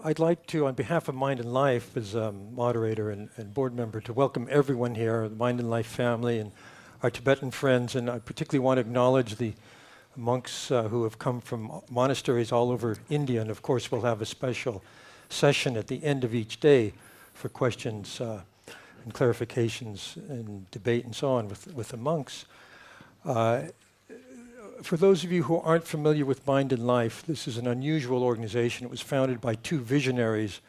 I'd like to, on behalf of Mind and Life, as a moderator and board member, to welcome everyone here, the Mind and Life family and our Tibetan friends, and I particularly want to acknowledge the monks who have come from monasteries all over India, and of course we'll have a special session at the end of each day for questions and clarifications and debate and so on with the monks. For those of you who aren't familiar with Mind and Life, this is an unusual organization. It was founded by two visionaries,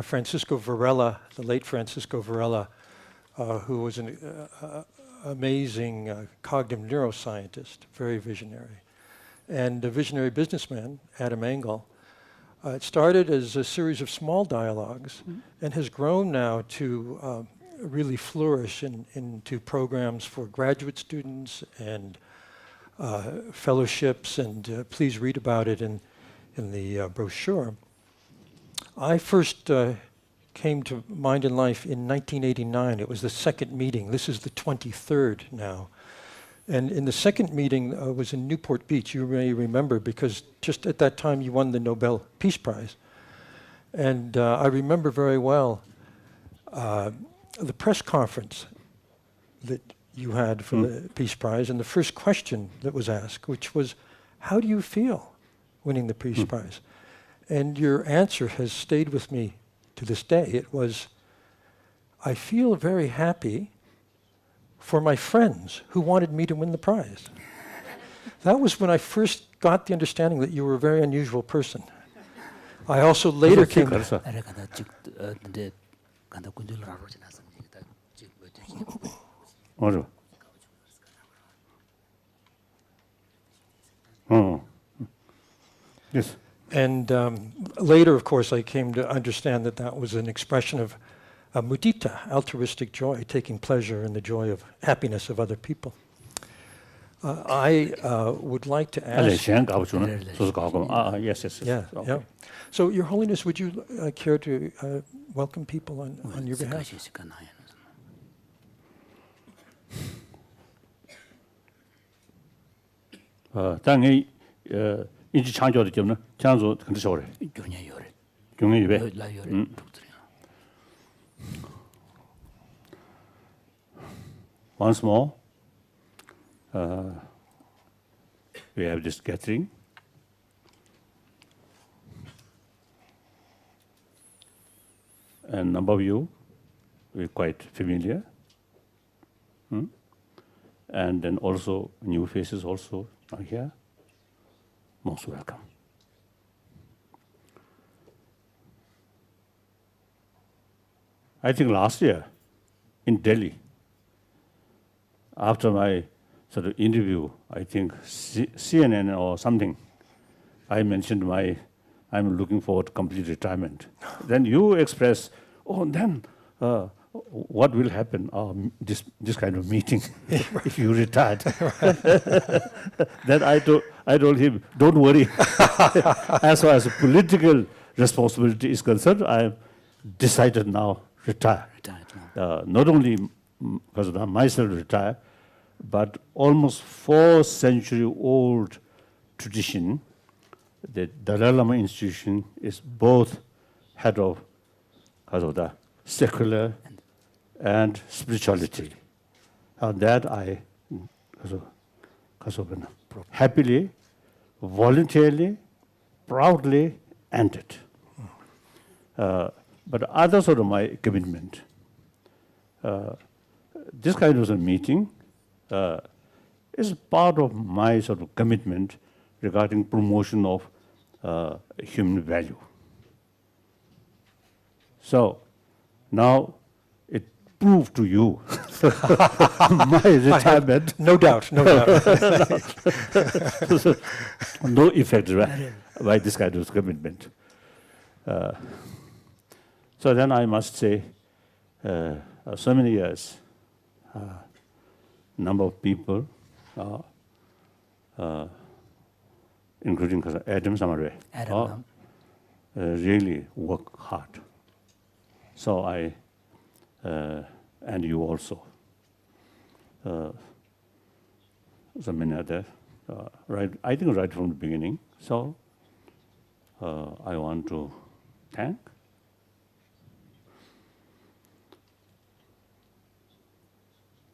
Francisco Varela, the late Francisco Varela, who was an amazing cognitive neuroscientist, very visionary, and a visionary businessman, Adam Engel. It started as a series of small dialogues and has grown now to really flourish into programs for graduate students and fellowships, and please read about it in the brochure. I first came to Mind and Life in 1989. It was the second meeting. This is the 23rd now. And in the second meeting was in Newport Beach, you may remember, because just at that time you won the Nobel Peace Prize. And I remember very well the press conference that you had for the Peace Prize, and the first question that was asked, which was, how do you feel winning the Peace Prize? And your answer has stayed with me to this day. It was, I feel very happy for my friends who wanted me to win the prize. That was when I first got the understanding that you were a very unusual person. I also later came to... Yes. And later, of course, I came to understand that that was an expression of mudita, altruistic joy, taking pleasure in the joy of happiness of other people. I would like to ask... Yes. Yeah, Okay. yeah. So, Your Holiness, would you care to welcome people on your behalf? 당이 인지 창조도 때문에 창조 근데 저래. 경례 예배. Once more, we have this gathering. And number of you, we're quite familiar. And then also new faces also are here. Most welcome. I think last year in Delhi, after my sort of interview, I think CNN or something, I mentioned I'm looking forward to complete retirement. Then you express, then what will happen? This kind of meeting if you retired. Then I told him, don't worry. As far as political responsibility is concerned, I have decided now retire. Not only because I myself retire, but almost 4-century-old tradition. The Dalai Lama institution is both head of the secular and spirituality. And that I happily, voluntarily, proudly ended. But other sort of my commitment, this kind of a meeting is part of my sort of commitment regarding promotion of human value. So now it proved to you my retirement. No doubt. No effect by this kind of commitment. So then I must say, so many years, number of people, including Adam Samarwe, really work hard. So I, and you also, so many other, right? I think right from the beginning. So I want to tank.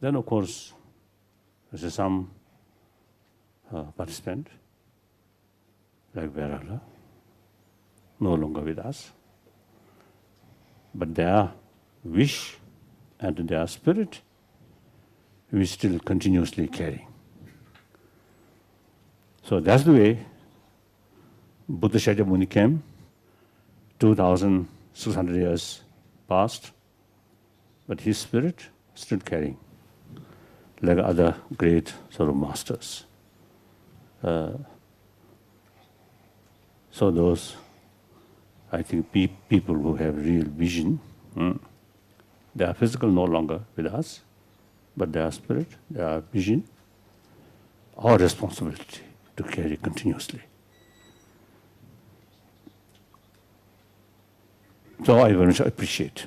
Then, of course, there's some participant, like Verala, no longer with us. But their wish and their spirit, we still continuously carry. So that's the way Buddha Shakyamuni came, 2,600 years past, but his spirit still carrying, like other great sort of masters. So those, I think, people who have real vision, they are physical no longer with us, but their spirit, their vision, our responsibility to carry continuously. So I very much appreciate.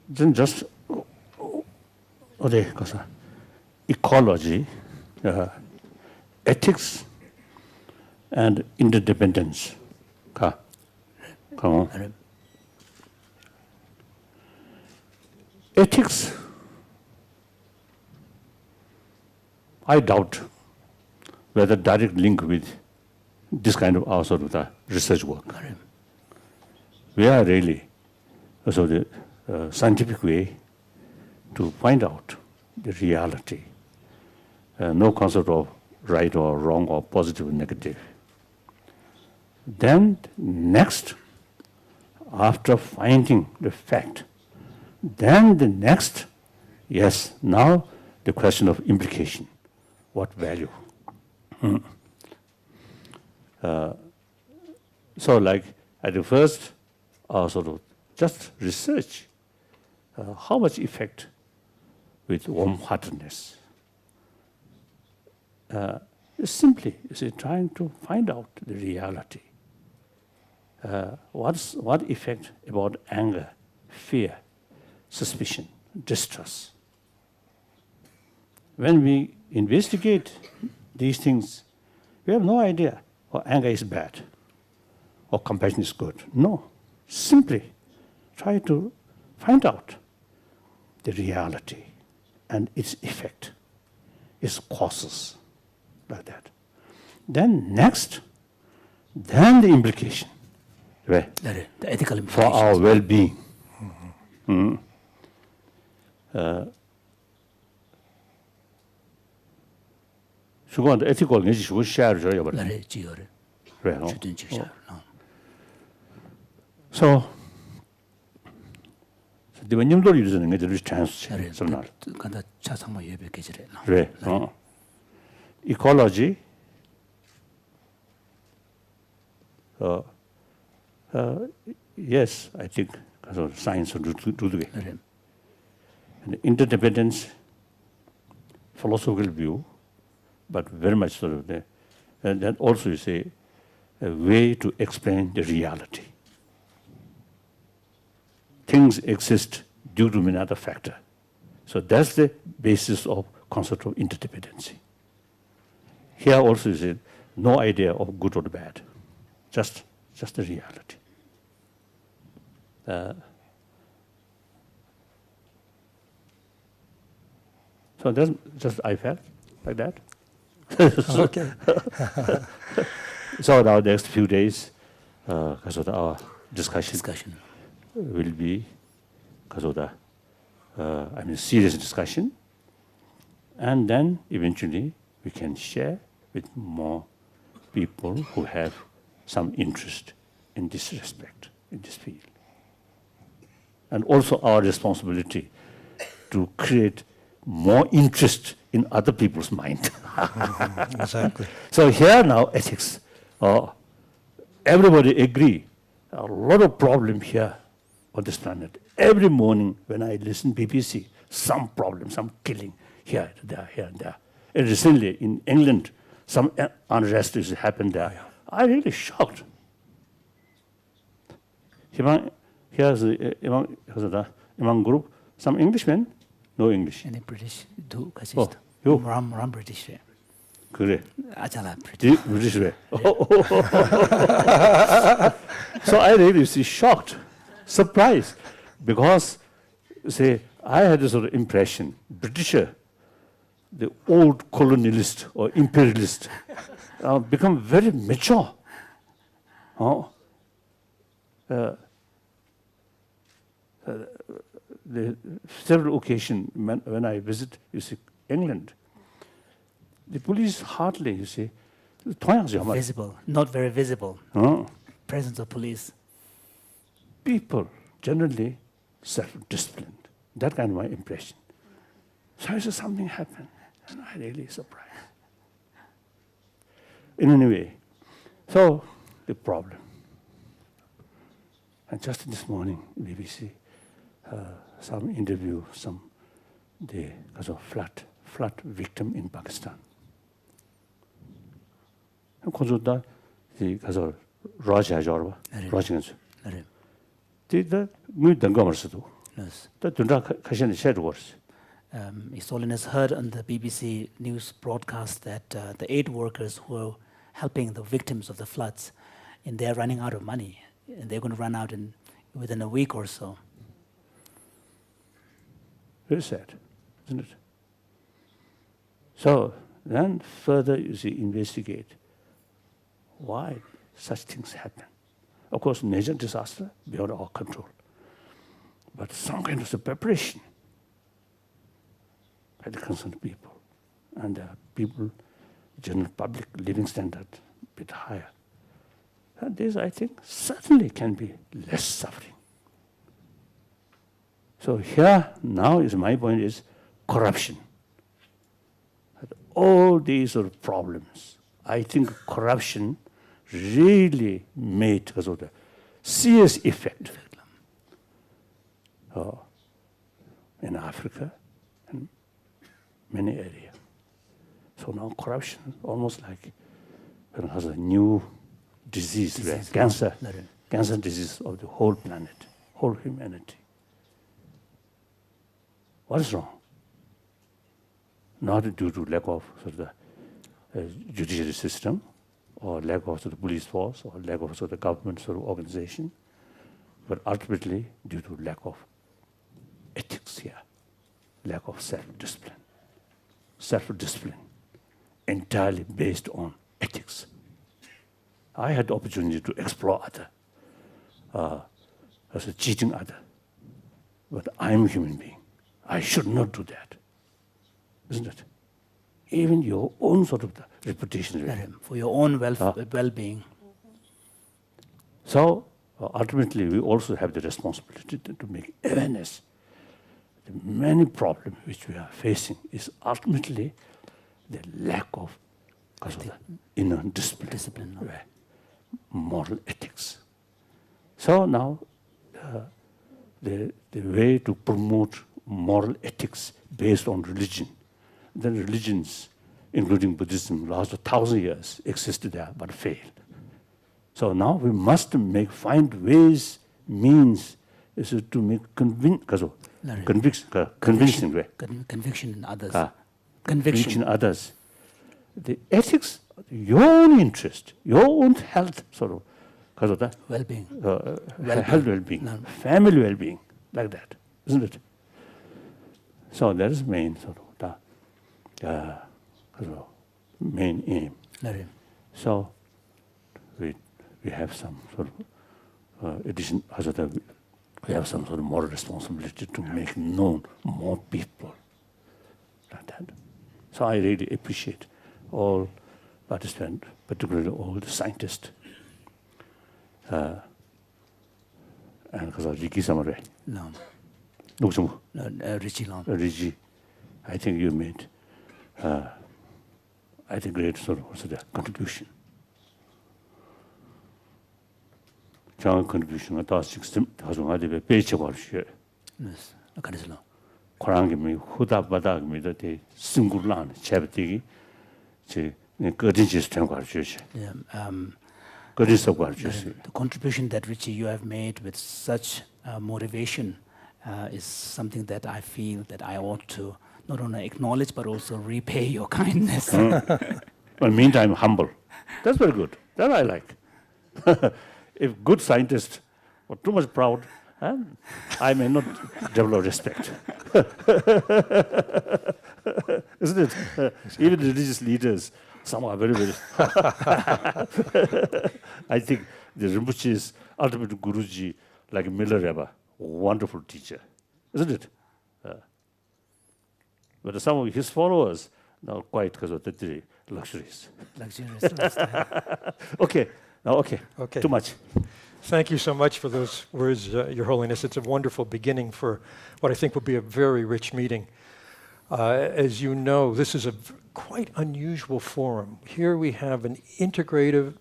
Then just ecology, ethics, and interdependence. Come on. Ethics, I doubt whether direct link with this kind of our sort of the research work. We are really also the scientific way to find out the reality. No concept of right or wrong or positive or negative. Then next, after finding the fact, then the next, yes, now the question of implication. What value? So like at the first, sort of just research how much effect with warm-heartedness. Simply, trying to find out the reality. What effect about anger, fear, suspicion, distrust? When we investigate these things, we have no idea anger is bad or compassion is good. No, simply try to find out the reality and its effect, its causes, like that. Then next, then the implication, right? The ethical implications. For our well-being. 그건 ethical 게 지금 share 줘요, 봐. 나래 지어래. 그래. 주든 지셔. So, the when you do using it, there is chance. 나래. So not. 간다 차상마 예배 계절에. 그래. Ecology. Yes, I think so science do the way. And interdependence, philosophical view, but very much sort of the, and then also you say a way to explain the reality. Things exist due to another factor. So that's the basis of concept of interdependency. Here also you say no idea of good or bad, just the reality. So that's just I felt like that. Okay. So now the next few days, because of our discussion will be because of the serious discussion, and then eventually we can share with more people who have some interest in this respect, in this field. And also our responsibility to create more interest in other people's mind. Exactly. So here now ethics, everybody agree, a lot of problem here on this planet. Every morning when I listen BBC, some problem, some killing here and there. And recently in England, some unrest has happened there. Yeah. I'm really shocked. Here's among group, some Englishmen, no English. And British do you? Ram British. 그래. 아잘라 British way. So I really see shocked, surprised, because say I had this sort of impression, Britisher, the old colonialist or imperialist, become very mature. The several occasions when I visit, you see, England, the police hardly, you see, visible, not very visible. Presence of police. People generally self-disciplined. That kind of my impression. So I said something happened, and I really surprised. In any way, so the problem. And just this morning, BBC, some interview, because of flood victim in Pakistan. 거기다 가서 러시아 저러 러시아에서 네. 뒤다 뭐 등감을 수도 Yes. 또 dunra 가시는 셔도 버스 His Holiness heard on the BBC news broadcast that the aid workers who are helping the victims of the floods, and they're running out of money, and they're going to run out within a week or so. very sad, isn't it? So then further you see investigate why such things happen. Of course, natural disaster beyond our control, but some kind of preparation by the concerned people, and people, general public living standard a bit higher. And this, I think, certainly can be less suffering. So here now is my point is corruption. All these are problems. I think corruption really made because of the serious effect in Africa and many areas. So now corruption almost like has a new disease, right? Cancer disease of the whole planet, whole humanity. What is wrong? Not due to lack of sort of the judiciary system, or lack of sort of police force, or lack of sort of government sort of organization, but ultimately due to lack of ethics here, lack of self-discipline. Self-discipline entirely based on ethics. I had the opportunity to explore other, as a cheating other, but I'm a human being. I should not do that, isn't it? Even your own sort of the reputation. For your own well-being. So ultimately, we also have the responsibility to make awareness. The many problems which we are facing is ultimately the lack of inner discipline, moral ethics. So now, the way to promote moral ethics based on religion, then religions, including Buddhism, last 1,000 years existed there but failed. So now we must find ways, means, is to make convincing way. Conviction in others. Conviction in others. The ethics, your own interest, your own health, sort of, because of that. Well-being. Health well-being, family well-being, like that, isn't it? So that is main sort of main aim. So we have some sort of addition, we have some sort of moral responsibility to make known more people like that. So I really appreciate all participants, particularly all the scientists. And because of Riki Samare. No. Richie Lam. Rigi, I think you made, I think great sort of also the contribution. John contribution at our system has one of the page of our share. Yes, Akarislo. Korangimi, Huda Badagmi, that a single land, charity, good system of our church. Good is of our church. The contribution that Richie you have made with such motivation is something that I feel that I ought to not only acknowledge but also repay your kindness. But meantime, humble. That's very good. That I like. If good scientists were too much proud, I may not develop respect. Isn't it? Even religious leaders, some are very, very. I think the Rinpoche's ultimate Guruji, like Miller Rebbe, wonderful teacher, isn't it? But some of his followers, not quite because of the luxuries. Luxurious lifestyle. Okay, now okay, Okay. too much. Thank you so much for those words, Your Holiness. It's a wonderful beginning for what I think will be a very rich meeting. As you know, this is a quite unusual forum. Here we have an integrative,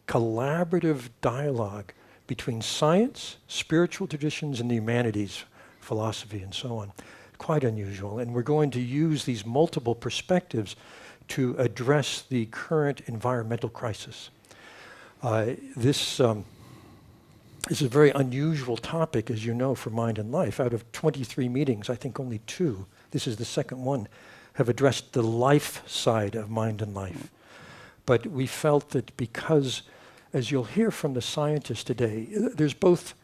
collaborative dialogue between science, spiritual traditions, and the humanities, philosophy, and so on. Quite unusual. And we're going to use these multiple perspectives to address the current environmental crisis. This is a very unusual topic, as you know, for Mind and Life. Out of 23 meetings, I think only 2, this is the second one, have addressed the life side of Mind and Life. But we felt that because, as you'll hear from the scientists today, there's both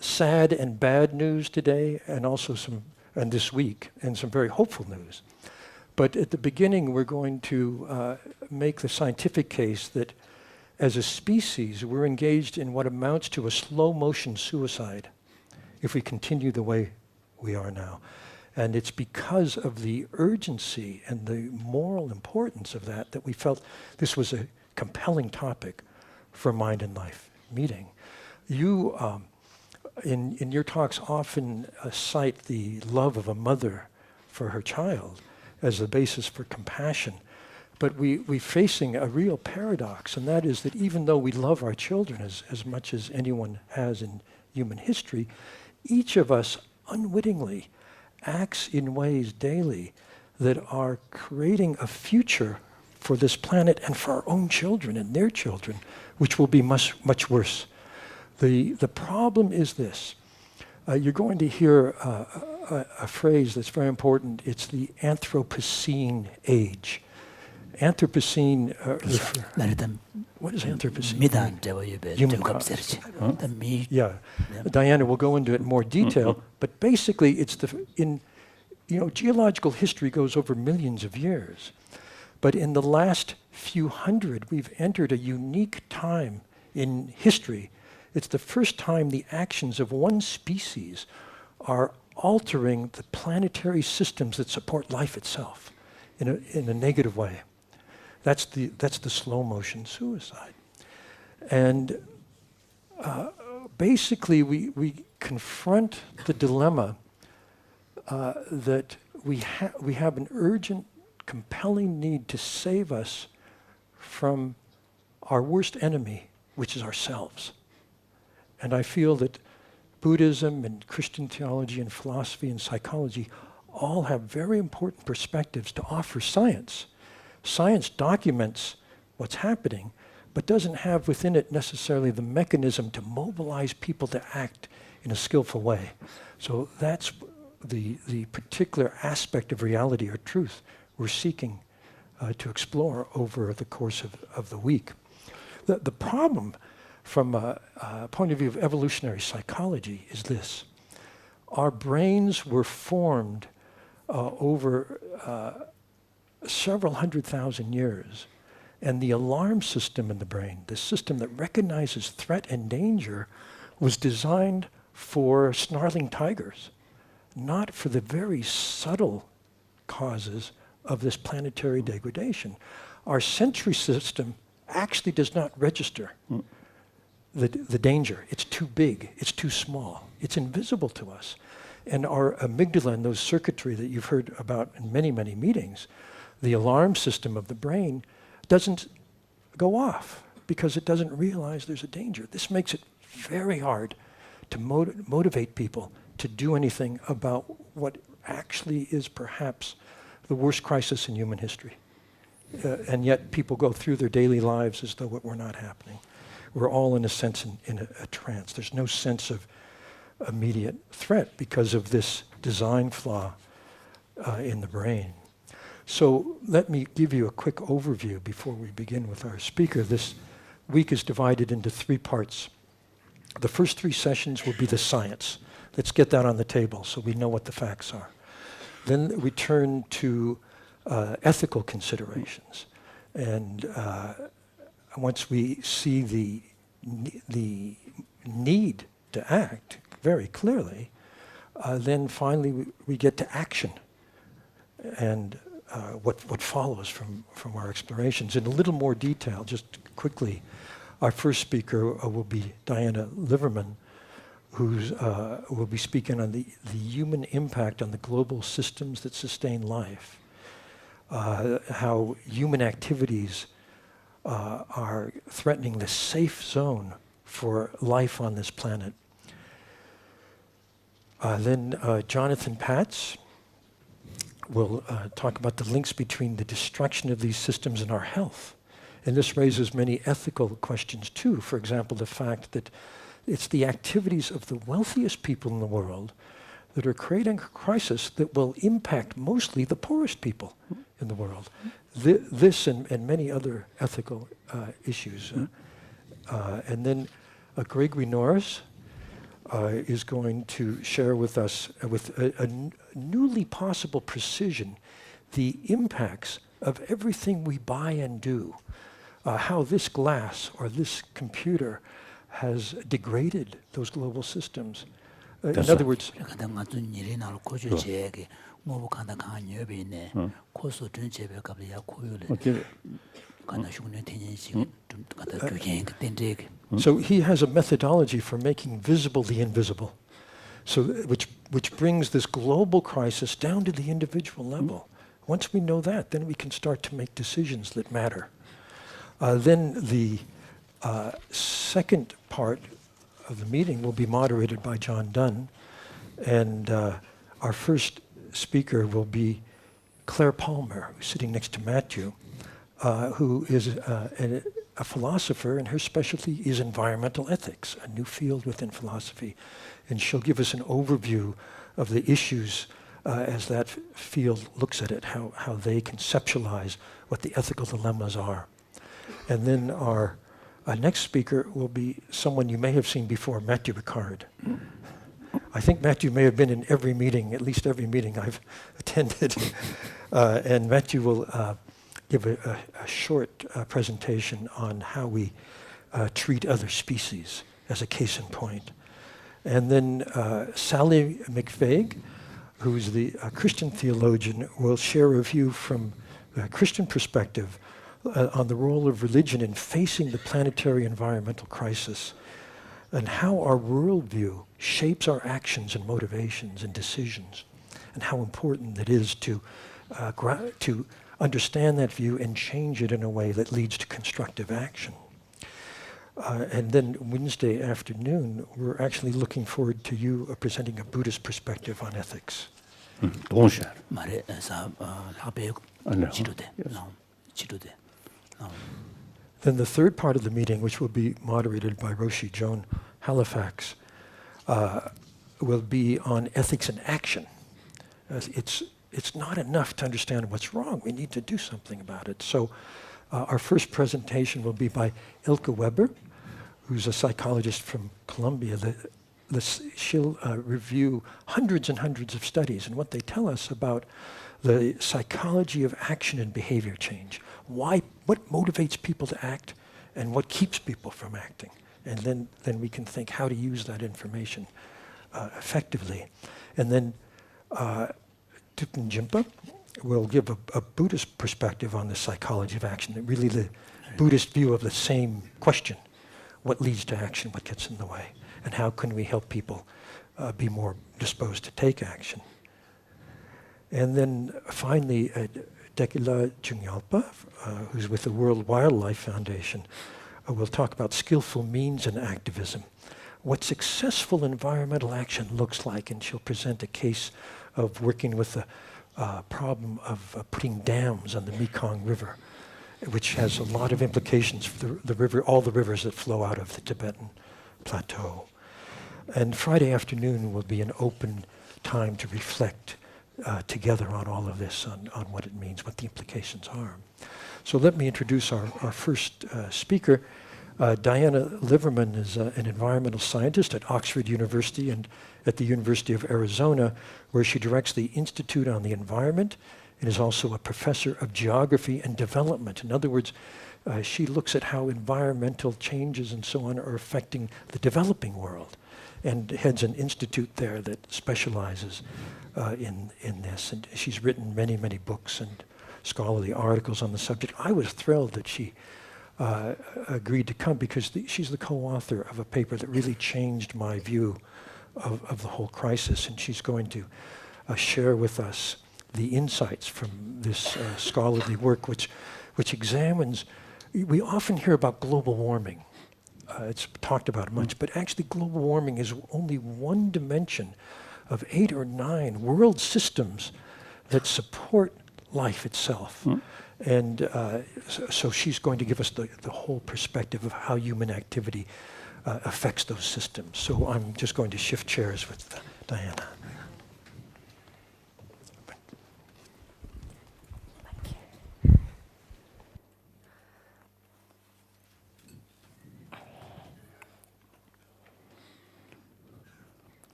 sad and bad news today, and also and this week, and some very hopeful news. But at the beginning, we're going to make the scientific case that as a species, we're engaged in what amounts to a slow motion suicide if we continue the way we are now. And it's because of the urgency and the moral importance of that that we felt this was a compelling topic for Mind and Life meeting. You, in your talks, often cite the love of a mother for her child as the basis for compassion. But we're facing a real paradox, and that is that even though we love our children as much as anyone has in human history, each of us unwittingly acts in ways daily that are creating a future for this planet and for our own children and their children, which will be much, much worse. The problem is this. You're going to hear a phrase that's very important. It's the Anthropocene age. Anthropocene, what is Anthropocene? Yeah, Diana will go into it in more detail, but basically it's geological history goes over millions of years. But in the last few hundred, we've entered a unique time in history. It's the first time the actions of one species are altering the planetary systems that support life itself in a negative way. That's the slow motion suicide. And basically we confront the dilemma that we have an urgent, compelling need to save us from our worst enemy, which is ourselves. And I feel that Buddhism and Christian theology and philosophy and psychology all have very important perspectives to offer science. Science documents what's happening, but doesn't have within it necessarily the mechanism to mobilize people to act in a skillful way. So that's the particular aspect of reality or truth we're seeking to explore over the course of the week. The problem from a point of view of evolutionary psychology is this. Our brains were formed over several 100,000 years, and the alarm system in the brain, the system that recognizes threat and danger, was designed for snarling tigers, not for the very subtle causes of this planetary degradation. Our sensory system actually does not register the danger. It's too big, it's too small, it's invisible to us. And our amygdala and those circuitry that you've heard about in many, many meetings, the alarm system of the brain doesn't go off because it doesn't realize there's a danger. This makes it very hard to motivate people to do anything about what actually is perhaps the worst crisis in human history. And yet people go through their daily lives as though it were not happening. We're all, in a sense, in a trance. There's no sense of immediate threat because of this design flaw in the brain. So let me give you a quick overview before we begin with our speaker. This week is divided into 3 parts. The first 3 sessions will be the science. Let's get that on the table so we know what the facts are. Then we turn to ethical considerations. And once we see the need to act very clearly, then finally we get to action and what follows from our explorations. In a little more detail, just quickly, our first speaker will be Diana Liverman, who will be speaking on the human impact on the global systems that sustain life, how human activities are threatening the safe zone for life on this planet. Then Jonathan Patz will talk about the links between the destruction of these systems and our health. And this raises many ethical questions too. For example, the fact that it's the activities of the wealthiest people in the world that are creating a crisis that will impact mostly the poorest people in the world. This and many other ethical issues. And then Gregory Norris is going to share with us, with a newly possible precision, the impacts of everything we buy and do. How this glass or this computer has degraded those global systems. In other words, so he has a methodology for making visible the invisible, so which brings this global crisis down to the individual level. Once we know that, then we can start to make decisions that matter. Then the second part of the meeting will be moderated by John Dunn, and our first speaker will be Claire Palmer, who's sitting next to Matthew, who is a philosopher, and her specialty is environmental ethics, a new field within philosophy. And she'll give us an overview of the issues as that field looks at it, how they conceptualize what the ethical dilemmas are. And then our next speaker will be someone you may have seen before, Matthew Ricard. I think Matthew may have been in every meeting, at least every meeting I've attended. And Matthew will give a short presentation on how we treat other species as a case in point. And then Sally McVeigh, who's the Christian theologian, will share a view from a Christian perspective on the role of religion in facing the planetary environmental crisis and how our worldview shapes our actions and motivations and decisions, and how important it is to understand that view and change it in a way that leads to constructive action. And then Wednesday afternoon, we're actually looking forward to you presenting a Buddhist perspective on ethics. Then the third part of the meeting, which will be moderated by Roshi Joan Halifax, will be on ethics in action. It's not enough to understand what's wrong. We need to do something about it. So our first presentation will be by Ilka Weber, who's a psychologist from Columbia. She'll review hundreds and hundreds of studies and what they tell us about the psychology of action and behavior change. What motivates people to act and what keeps people from acting? And then we can think how to use that information effectively. And then Thupten Jinpa will give a Buddhist perspective on the psychology of action, really the Buddhist view of the same question. What leads to action? What gets in the way? And how can we help people be more disposed to take action? And then finally, Dekila Jungyalpa, who's with the World Wildlife Foundation, will talk about skillful means in activism, what successful environmental action looks like, and she'll present a case of working with the problem of putting dams on the Mekong River, which has a lot of implications for the river, all the rivers that flow out of the Tibetan Plateau. And Friday afternoon will be an open time to reflect together on all of this, on what it means, what the implications are. So let me introduce our first speaker. Diana Liverman is an environmental scientist at Oxford University and at the University of Arizona, where she directs the Institute on the Environment and is also a professor of geography and development. In other words, she looks at how environmental changes and so on are affecting the developing world, and heads an institute there that specializes in this. And she's written many, many books and scholarly articles on the subject. I was thrilled that she agreed to come because she's the co-author of a paper that really changed my view of the whole crisis, and she's going to share with us the insights from this scholarly work, which examines. We often hear about global warming. It's talked about much, but actually global warming is only one dimension of 8 or 9 world systems that support life itself. And so she's going to give us the whole perspective of how human activity affects those systems. So I'm just going to shift chairs with Diana.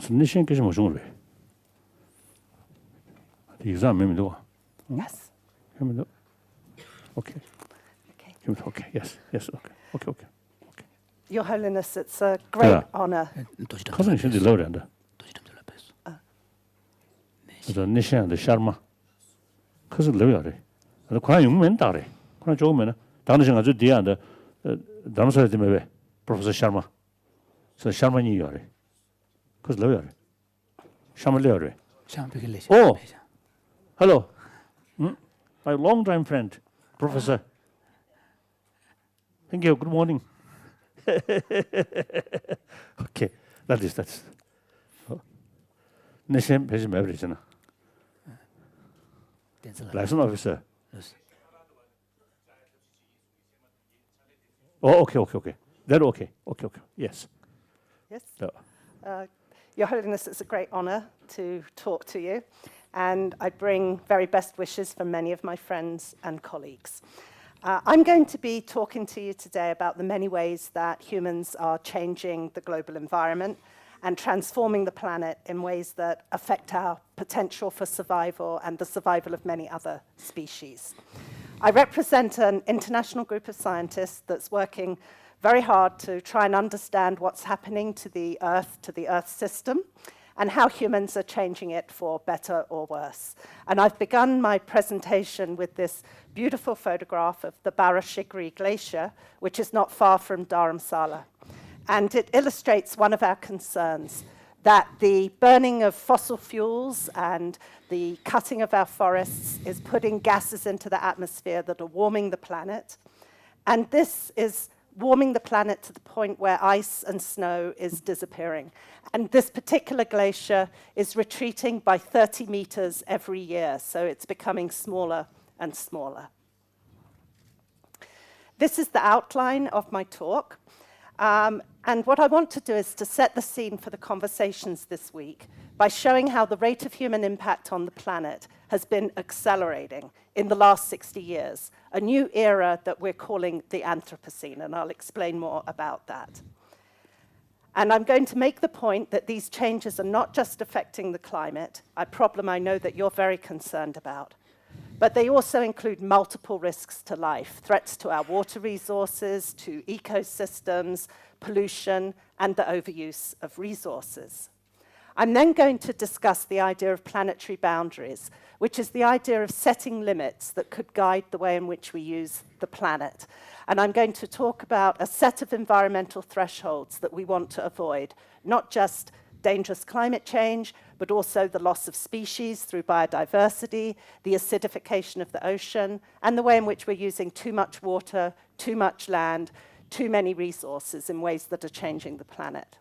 Nishin kishi mo shungwe. The exam maybe do. Yes. Okay. Okay. Okay. Yes. Okay. Your Holiness, it's a great honor. Cousin should be lower than the Nishan and the Sharma. Cousin Lawyer. The Kwan Yung Mentare. Kwan Joman. Danishing as a dear and Dharamsala Professor Sharma. So Sharma New York. Because lawyer. Sharma Lawyer. Oh, hello. My long-time friend, Professor. Thank you. Good morning. Okay, that's. Nishan pays him everything. License officer. Oh, okay. That okay. Yes. Yes. Your Holiness, it's a great honor to talk to you, and I bring very best wishes from many of my friends and colleagues. I'm going to be talking to you today about the many ways that humans are changing the global environment and transforming the planet in ways that affect our potential for survival and the survival of many other species. I represent an international group of scientists that's working very hard to try and understand what's happening to the Earth system, and how humans are changing it for better or worse. And I've begun my presentation with this beautiful photograph of the Barashigri Glacier, which is not far from Dharamsala. And it illustrates one of our concerns, that the burning of fossil fuels and the cutting of our forests is putting gases into the atmosphere that are warming the planet. And this is warming the planet to the point where ice and snow is disappearing. And this particular glacier is retreating by 30 meters every year, so it's becoming smaller and smaller. This is the outline of my talk. And what I want to do is to set the scene for the conversations this week by showing how the rate of human impact on the planet has been accelerating in the last 60 years, a new era that we're calling the Anthropocene, and I'll explain more about that. And I'm going to make the point that these changes are not just affecting the climate, a problem I know that you're very concerned about, but they also include multiple risks to life, threats to our water resources, to ecosystems, pollution, and the overuse of resources. I'm then going to discuss the idea of planetary boundaries, which is the idea of setting limits that could guide the way in which we use the planet. And I'm going to talk about a set of environmental thresholds that we want to avoid, not just dangerous climate change, but also the loss of species through biodiversity, the acidification of the ocean, and the way in which we're using too much water, too much land, too many resources in ways that are changing the planet.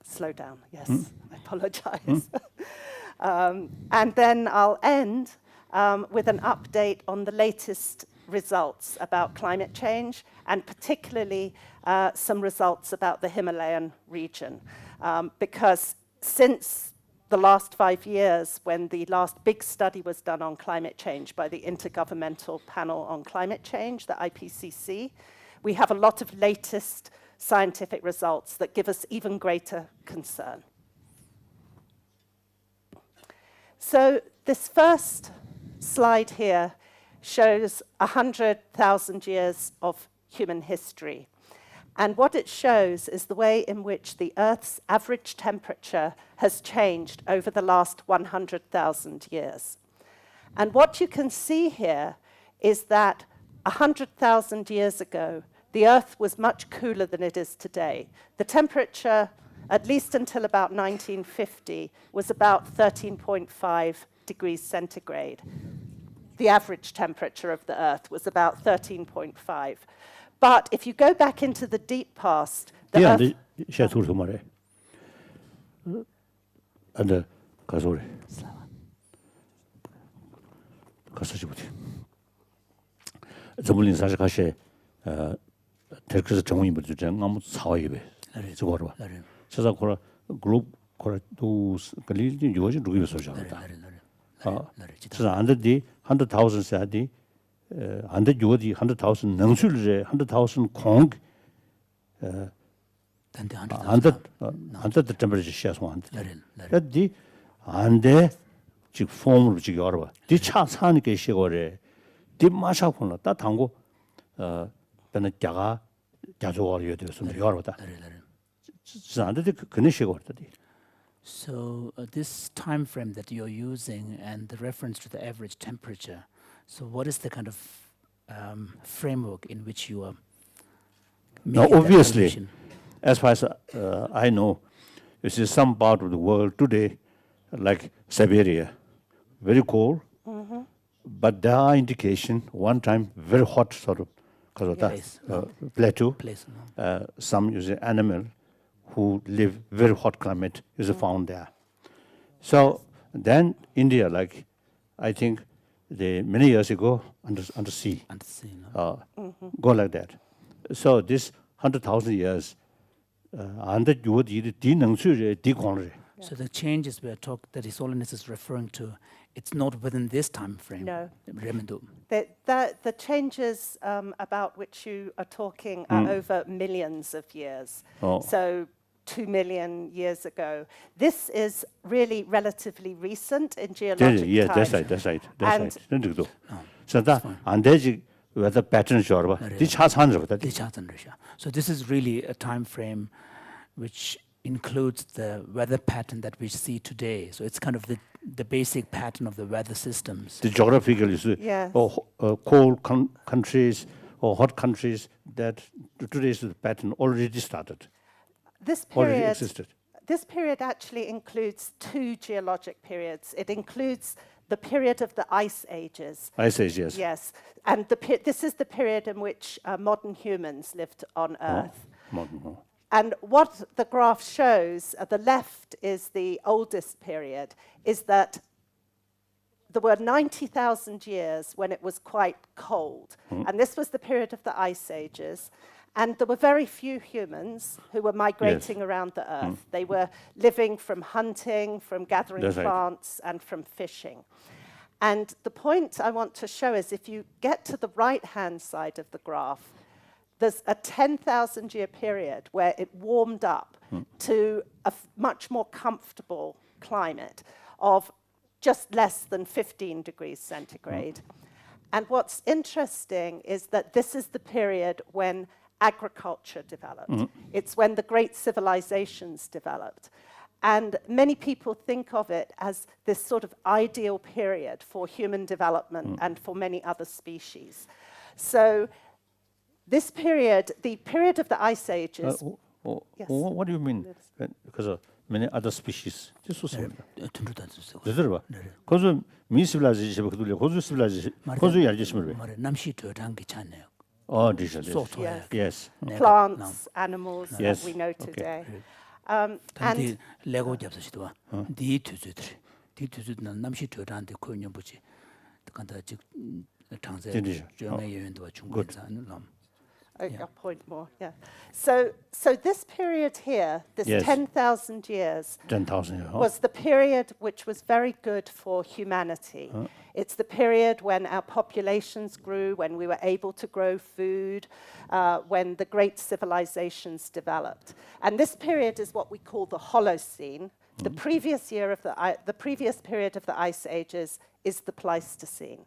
Slow down, yes, I apologize. And then I'll end with an update on the latest results about climate change, and particularly some results about the Himalayan region. Because since the last 5 years, when the last big study was done on climate change by the Intergovernmental Panel on Climate Change, the IPCC, we have a lot of latest scientific results that give us even greater concern. So this first slide here shows 100,000 years of human history. And what it shows is the way in which the Earth's average temperature has changed over the last 100,000 years. And what you can see here is that 100,000 years ago, the Earth was much cooler than it is today. The temperature, at least until about 1950, was about 13.5 degrees centigrade. The average temperature of the Earth was about 13.5. But if you go back into the deep past, the Earth... ande jodi 100,000 nangsulre 100,000 kong ande the temperature shares one that di ande 지 폼으로 지기 어려워 디차 사니까 시고래 뒷마샤 폰나 다 당고 변은 자가 자조어려 돼서 어려워다 안데 그네 시고다 So this time frame that you're using and the reference to the average temperature, so what is the kind of framework in which you are making now obviously that calculation? as far as I know, you see some part of the world today like Siberia very cold, but there are indication one time very hot sort of because of that plateau. Some use animal who live very hot climate is found there. So then India, like I think many years ago under sea, go like that. So this 100,000 years under So the changes we are that His Holiness is referring to, it's not within this time frame. No. The changes about which you are talking are over millions of years. So 2 million years ago. This is really relatively recent in geologic time. Yeah, that's right. So that and there's weather pattern So this is really a time frame which includes the weather pattern that we see today. So it's kind of the basic pattern of the weather systems. The geographical is cold countries or hot countries that today's pattern already started. This period actually includes 2 geologic periods. It includes the period of the ice ages. Ice age, yes. Yes, and this is the period in which modern humans lived on Earth. And what the graph shows, at the left is the oldest period, is that there were 90,000 years when it was quite cold. And this was the period of the ice ages. And there were very few humans who were migrating around the Earth. They were living from hunting, from gathering plants, and from fishing. And the point I want to show is if you get to the right-hand side of the graph, there's a 10,000-year period where it warmed up to a much more comfortable climate of just less than 15 degrees centigrade. And what's interesting is that this is the period when agriculture developed. It's when the great civilizations developed. And many people think of it as this sort of ideal period for human development and for many other species. So this period, the period of the ice ages... What do you mean? Because of many other species. Yes. Plants, animals that we know today. And Yeah. I'll point more, yeah. So this period here, this Yes. 10,000 years, 10,000 years. was the period which was very good for humanity. It's the period when our populations grew, when we were able to grow food, when the great civilizations developed. And this period is what we call the Holocene. The previous the previous period of the Ice Ages is the Pleistocene.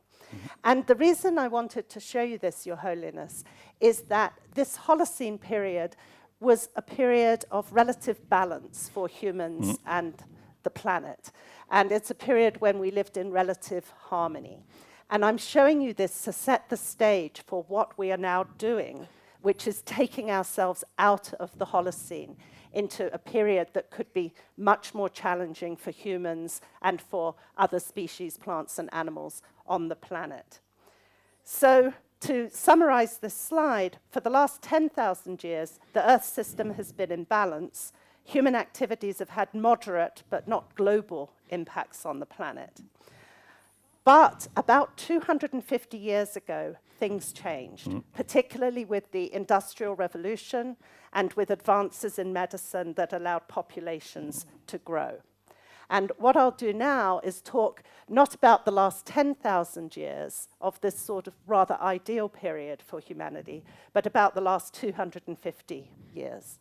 And the reason I wanted to show you this, Your Holiness, is that this Holocene period was a period of relative balance for humans and the planet. And it's a period when we lived in relative harmony. And I'm showing you this to set the stage for what we are now doing, which is taking ourselves out of the Holocene into a period that could be much more challenging for humans and for other species, plants and animals on the planet. So to summarize this slide, for the last 10,000 years, the Earth system has been in balance. Human activities have had moderate but not global impacts on the planet. But about 250 years ago, things changed, particularly with the Industrial Revolution and with advances in medicine that allowed populations to grow. And what I'll do now is talk not about the last 10,000 years of this sort of rather ideal period for humanity, but about the last 250 years.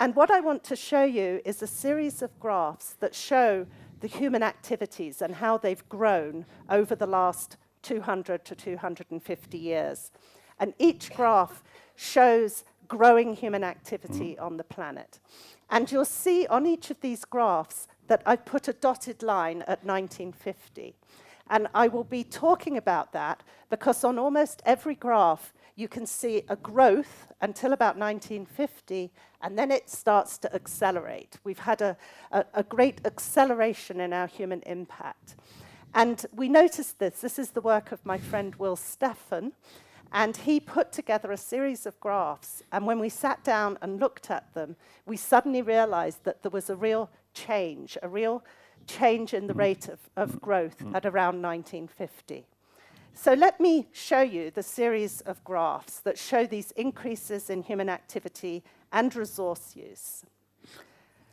And what I want to show you is a series of graphs that show the human activities and how they've grown over the last 200 to 250 years. And each graph shows growing human activity on the planet. And you'll see on each of these graphs that I've put a dotted line at 1950. And I will be talking about that because on almost every graph you can see a growth until about 1950, and then it starts to accelerate. We've had a great acceleration in our human impact. And we noticed this. This is the work of my friend Will Steffen, and he put together a series of graphs. And when we sat down and looked at them, we suddenly realized that there was a real change in the rate of growth at around 1950. So let me show you the series of graphs that show these increases in human activity and resource use.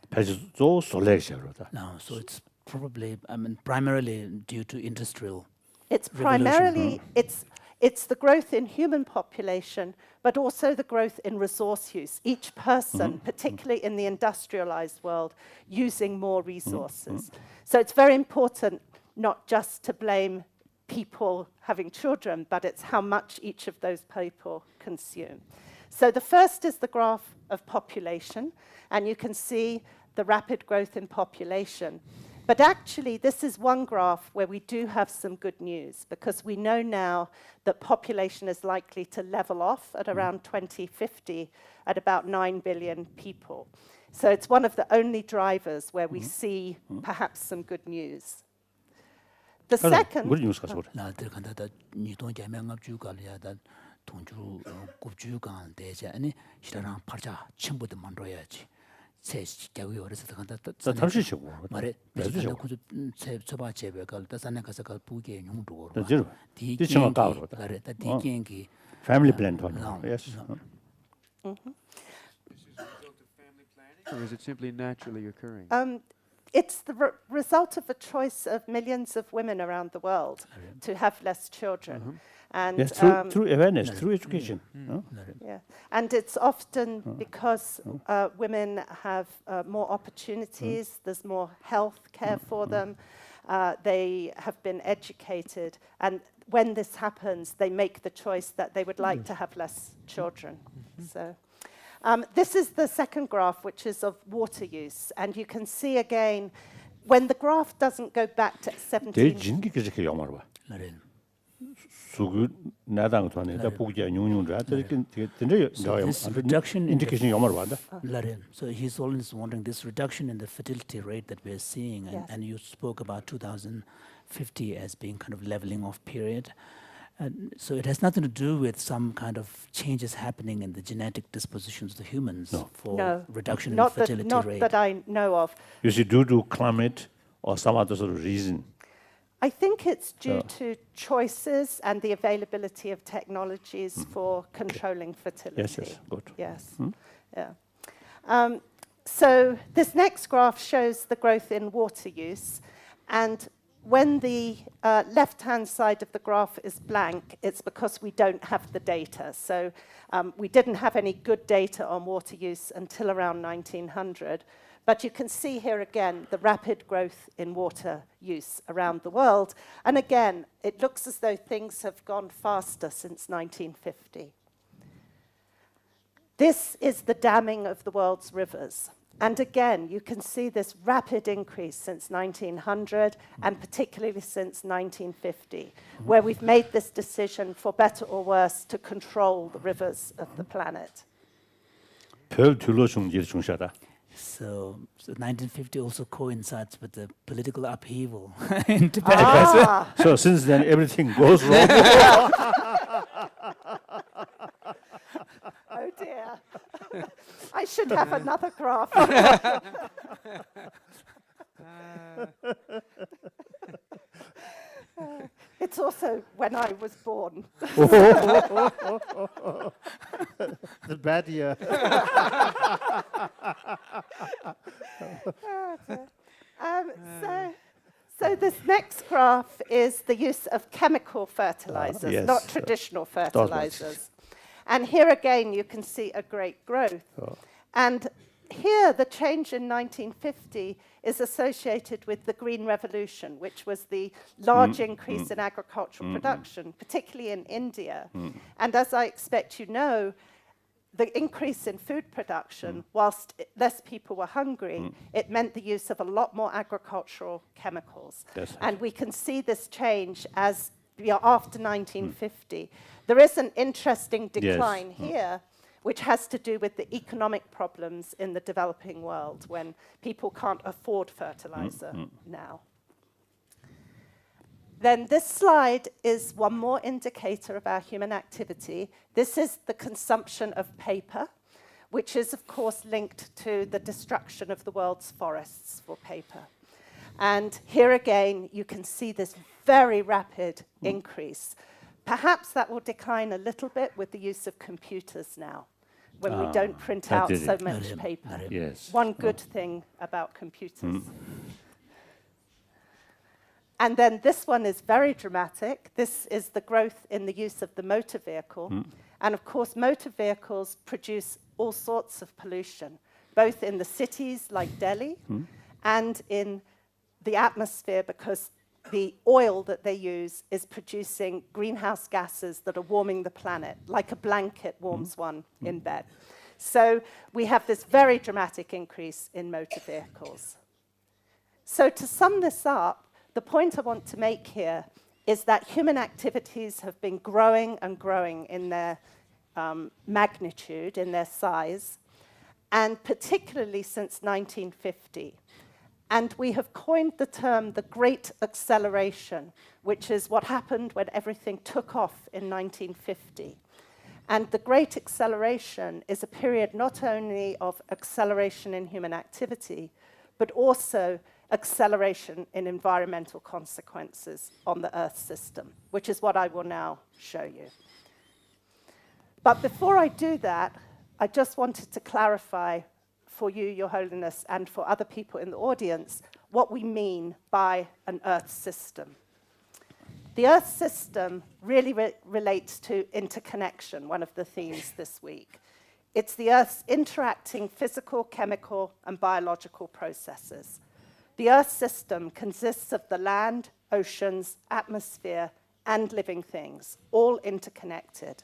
배수조 솔레시아 그러다. No, so it's probably, primarily due to industrial It's revolution. primarily, it's the growth in human population, but also the growth in resource use. Each person, particularly in the industrialized world, using more resources. So it's very important not just to blame people having children, but it's how much each of those people consume. So the first is the graph of population, and you can see the rapid growth in population. But actually, this is one graph where we do have some good news, because we know now that population is likely to level off at around 2050 at about 9 billion people. So it's one of the only drivers where we see perhaps some good news. The second... 우리 뉴스 가서 그래. 나들 간다다 니돈 개명업 주가리야다 돈주 굽주가 대자 아니 시라랑 팔자 첨부도 만들어야지. 세 개위 어려서 간다다. 잠시시고. 말에 배주죠. 세 저바 제베가 다산에 가서 가 부게 용도로. 저러. 디치만 까고. 그래다 디겐기 Family plan 돈. Yes. This is a result of family planning, or is it simply naturally occurring? It's the result of a choice of millions of women around the world to have less children. And, Yes, through awareness, through education. yeah. And it's often because women have more opportunities, there's more health care for them, they have been educated, and when this happens, they make the choice that they would like to have less children. So. This is the second graph, which is of water use. And you can see again, when the graph doesn't go back to 17... 제일 진기게 영화로 봐. 수구 나당 전에다 보기야 뇽뇽자 저렇게 되게 reduction in 인디케이션 영화로 봐다. So His Holiness is wondering this reduction in the fertility rate that we're seeing, and you spoke about 2050 as being kind of leveling off period. And so it has nothing to do with some kind of changes happening in the genetic dispositions of the humans for reduction in the fertility rate. Not that I know of. You see, due to climate or some other sort of reason. I think it's due So- to choices and the availability of technologies for controlling fertility. Yes, good. Yes. Yeah. So this next graph shows the growth in water use, and when the left-hand side of the graph is blank, it's because we don't have the data. So we didn't have any good data on water use until around 1900. But you can see here again the rapid growth in water use around the world. And again, it looks as though things have gone faster since 1950. This is the damming of the world's rivers. And again, you can see this rapid increase since 1900, and particularly since 1950, where we've made this decision, for better or worse, to control the rivers of the planet. 별 둘로 중시하다. So 1950 also coincides with the political upheaval in Tibet. So since then everything goes wrong. Oh dear. I should have another graph. It's also when I was born. The bad year. So this next graph is the use of chemical fertilizers, yes. not traditional fertilizers. And here again, you can see a great growth. And here, the change in 1950 is associated with the Green Revolution, which was the large increase in agricultural production, particularly in India. And as I expect you know, the increase in food production, whilst less people were hungry, it meant the use of a lot more agricultural chemicals. Yes. And we can see this change as after 1950. There is an interesting decline here, which has to do with the economic problems in the developing world when people can't afford fertilizer now. Then this slide is one more indicator of our human activity. This is the consumption of paper, which is, of course, linked to the destruction of the world's forests for paper. And here again, you can see this very rapid increase. Perhaps that will decline a little bit with the use of computers now, when we don't print that out is so it. much paper. Yes. One good thing about computers. And then this one is very dramatic. This is the growth in the use of the motor vehicle. And of course, motor vehicles produce all sorts of pollution, both in the cities like Delhi and in the atmosphere, because the oil that they use is producing greenhouse gases that are warming the planet, like a blanket warms one in bed. So we have this very dramatic increase in motor vehicles. So to sum this up, the point I want to make here is that human activities have been growing and growing in their magnitude, in their size, and particularly since 1950. And we have coined the term the Great Acceleration, which is what happened when everything took off in 1950. And the Great Acceleration is a period not only of acceleration in human activity, but also acceleration in environmental consequences on the Earth system, which is what I will now show you. But before I do that, I just wanted to clarify for you, Your Holiness, and for other people in the audience, what we mean by an Earth system. The Earth system really relates to interconnection, one of the themes this week. It's the Earth's interacting physical, chemical, and biological processes. The Earth system consists of the land, oceans, atmosphere, and living things, all interconnected.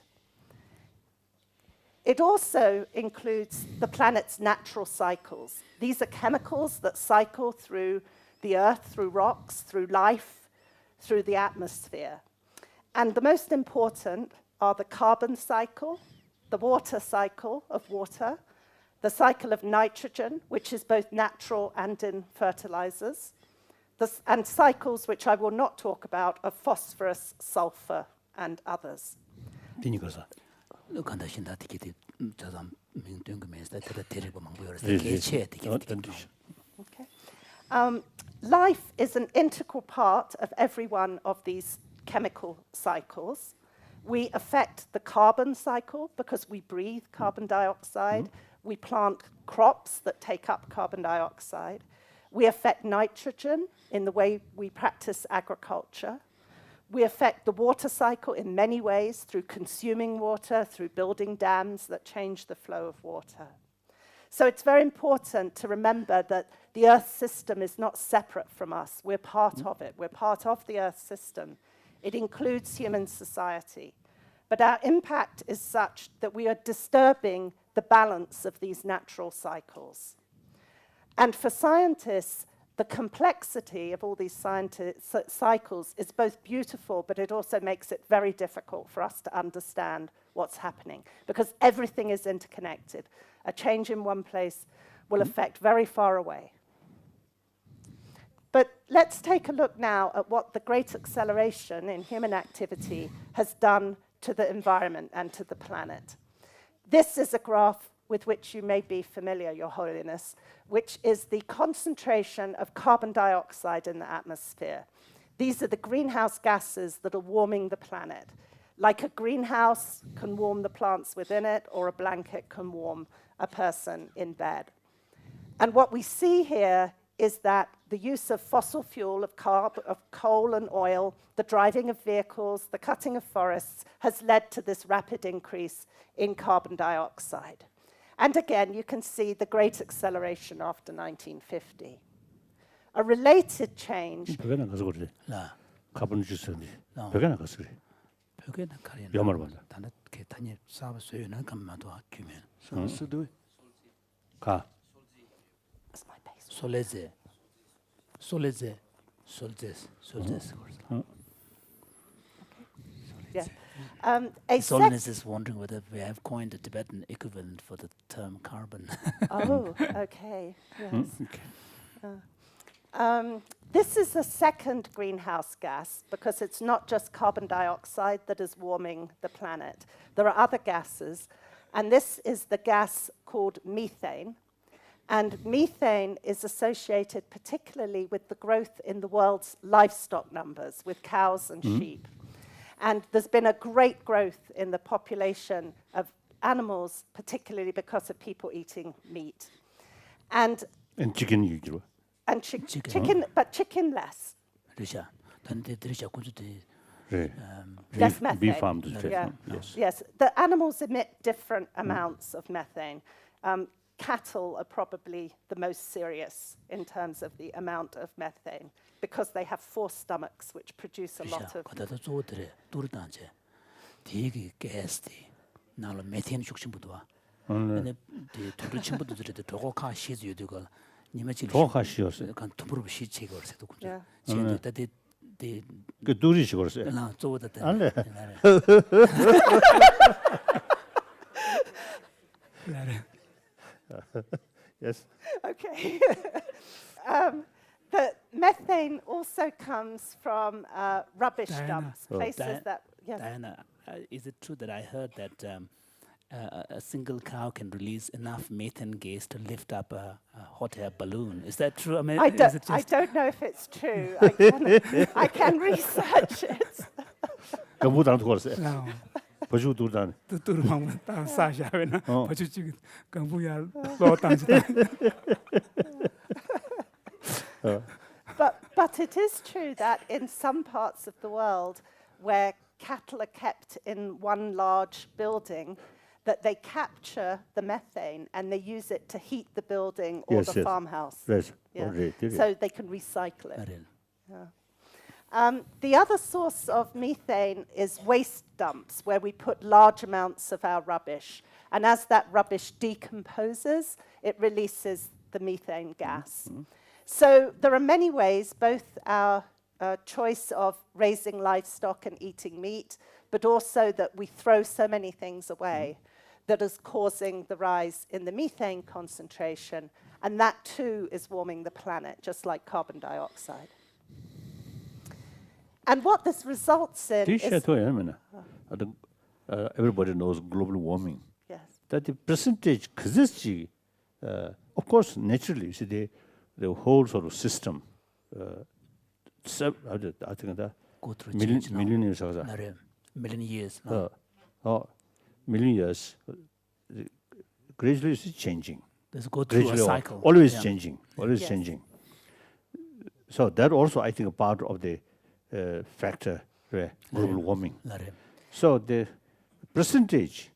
It also includes the planet's natural cycles. These are chemicals that cycle through the Earth, through rocks, through life, through the atmosphere. And the most important are the carbon cycle, the water cycle of water, the cycle of nitrogen, which is both natural and in fertilizers, and cycles which I will not talk about of phosphorus, sulfur, and others. life is an integral part of every one of these chemical cycles. We affect the carbon cycle because we breathe carbon dioxide. We plant crops that take up carbon dioxide. We affect nitrogen in the way we practice agriculture. We affect the water cycle in many ways through consuming water, through building dams that change the flow of water. So it's very important to remember that the Earth system is not separate from us. We're part of it. We're part of the Earth system. It includes human society. But our impact is such that we are disturbing the balance of these natural cycles. And for scientists, the complexity of all these cycles is both beautiful, but it also makes it very difficult for us to understand what's happening, because everything is interconnected. A change in one place will affect very far away. But let's take a look now at what the great acceleration in human activity has done to the environment and to the planet. This is a graph with which you may be familiar, Your Holiness, which is the concentration of carbon dioxide in the atmosphere. These are the greenhouse gases that are warming the planet. Like a greenhouse can warm the plants within it, or a blanket can warm a person in bed. And what we see here is that the use of fossil fuel, of coal and oil, the driving of vehicles, the cutting of forests, has led to this rapid increase in carbon dioxide. And again, you can see the great acceleration after 1950. A related change... 벽에 나가서 그래. 나 카본 주스니. 어. 벽에 나가서 그래. 벽에 나가리나. 야마를 본다. 단에 개탄이 싸워 소유는 감마도 학교면. So do it. 가. That's my base. 솔레제. Yeah. His Holiness is wondering whether we have coined a Tibetan equivalent for the term carbon. Oh, okay. Yes. This is the second greenhouse gas, because it's not just carbon dioxide that is warming the planet. There are other gases, and this is the gas called methane. And methane is associated particularly with the growth in the world's livestock numbers, with cows and sheep. And there's been a great growth in the population of animals, particularly because of people eating meat. And chicken 유지로. And chicken, but chicken less. 러시아. 단데 러시아 군주들이 네. Less methane. Beef farms. Yeah. Yes. Yes, the animals emit different amounts of methane. Cattle are probably the most serious in terms of the amount of methane, because they have 4 stomachs which produce a lot of... 거다도 쪼들에 뚜르단제. 되게 가스디. 나로 메탄 죽심부터 와. 근데 두루 친구들도 도고카 시즈 유도가 니마질 도고카 시였어요. 약간 투브로 시체가 그래도 그죠. Yeah. 지금도 다들 그 둘이 시골었어요. 나 쪼다 때. 안래. Yes. Okay. The methane also comes from rubbish dumps, places that... Yes. Diana, is it true that I heard that a single cow can release enough methane gas to lift up a hot air balloon? Is that true? I mean, I is it don't, I just don't know if it's true. I can research it. 그보다 더 걸었어요. 버주 둘단. 뚜루망만 딱 사샤베나 버주지 강부야 로탄지다. But it is true that in some parts of the world where cattle are kept in one large building, that they capture the methane and they use it to heat the building or the farmhouse. Yes. Yeah. Right. So they can recycle it. Maril. The other source of methane is waste dumps, where we put large amounts of our rubbish. And as that rubbish decomposes, it releases the methane gas. So there are many ways, both our choice of raising livestock and eating meat, but also that we throw so many things away that is causing the rise in the methane concentration. And that too is warming the planet, just like carbon dioxide. And what this results in is... everybody knows global warming. Yes. That the percentage, of course, naturally, you see, the whole sort of system I think that Go through million change now. million years ago. Million years now. Million years, gradually it's changing. There's go through a Gradually, cycle. always Yeah. changing, always Yes. changing. So that also, I think, a part of the factor, global warming. Lare. So the percentage,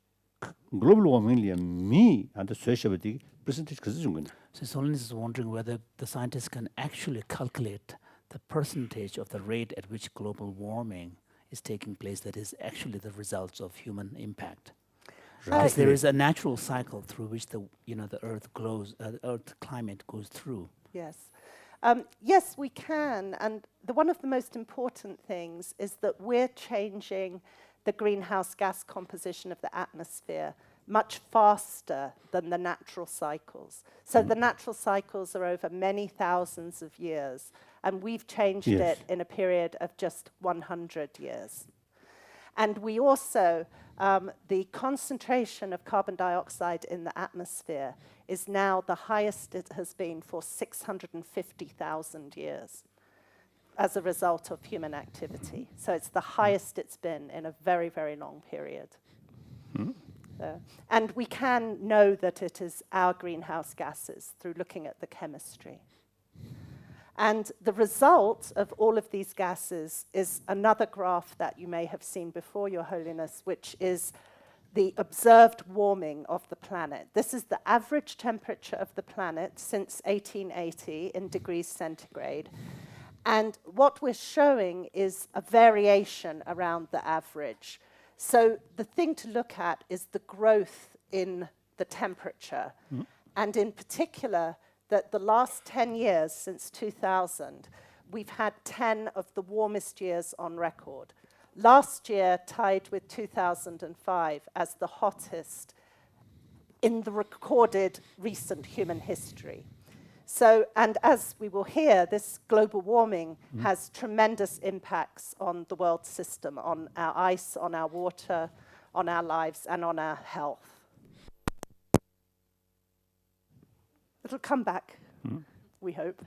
global warming, me and the social percentage, So His Holiness is wondering whether the scientists can actually calculate the percentage of the rate at which global warming is taking place that is actually the results of human impact. Because there is a natural cycle through which the Earth glows, the Earth climate goes through. Yes. Yes, we can. And one of the most important things is that we're changing the greenhouse gas composition of the atmosphere much faster than the natural cycles. So the natural cycles are over many thousands of years, and we've changed Yes. it in a period of just 100 years. And we also, the concentration of carbon dioxide in the atmosphere is now the highest it has been for 650,000 years as a result of human activity. So it's the highest it's been in a very, very long period. And we can know that it is our greenhouse gases through looking at the chemistry. And the result of all of these gases is another graph that you may have seen before, Your Holiness, which is the observed warming of the planet. This is the average temperature of the planet since 1880 in degrees centigrade. And what we're showing is a variation around the average. So the thing to look at is the growth in the temperature. And in particular, that the last 10 years since 2000, we've had 10 of the warmest years on record. Last year tied with 2005 as the hottest in the recorded recent human history. So, and as we will hear, this global warming has tremendous impacts on the world system, on our ice, on our water, on our lives, and on our health. It'll come back, we hope.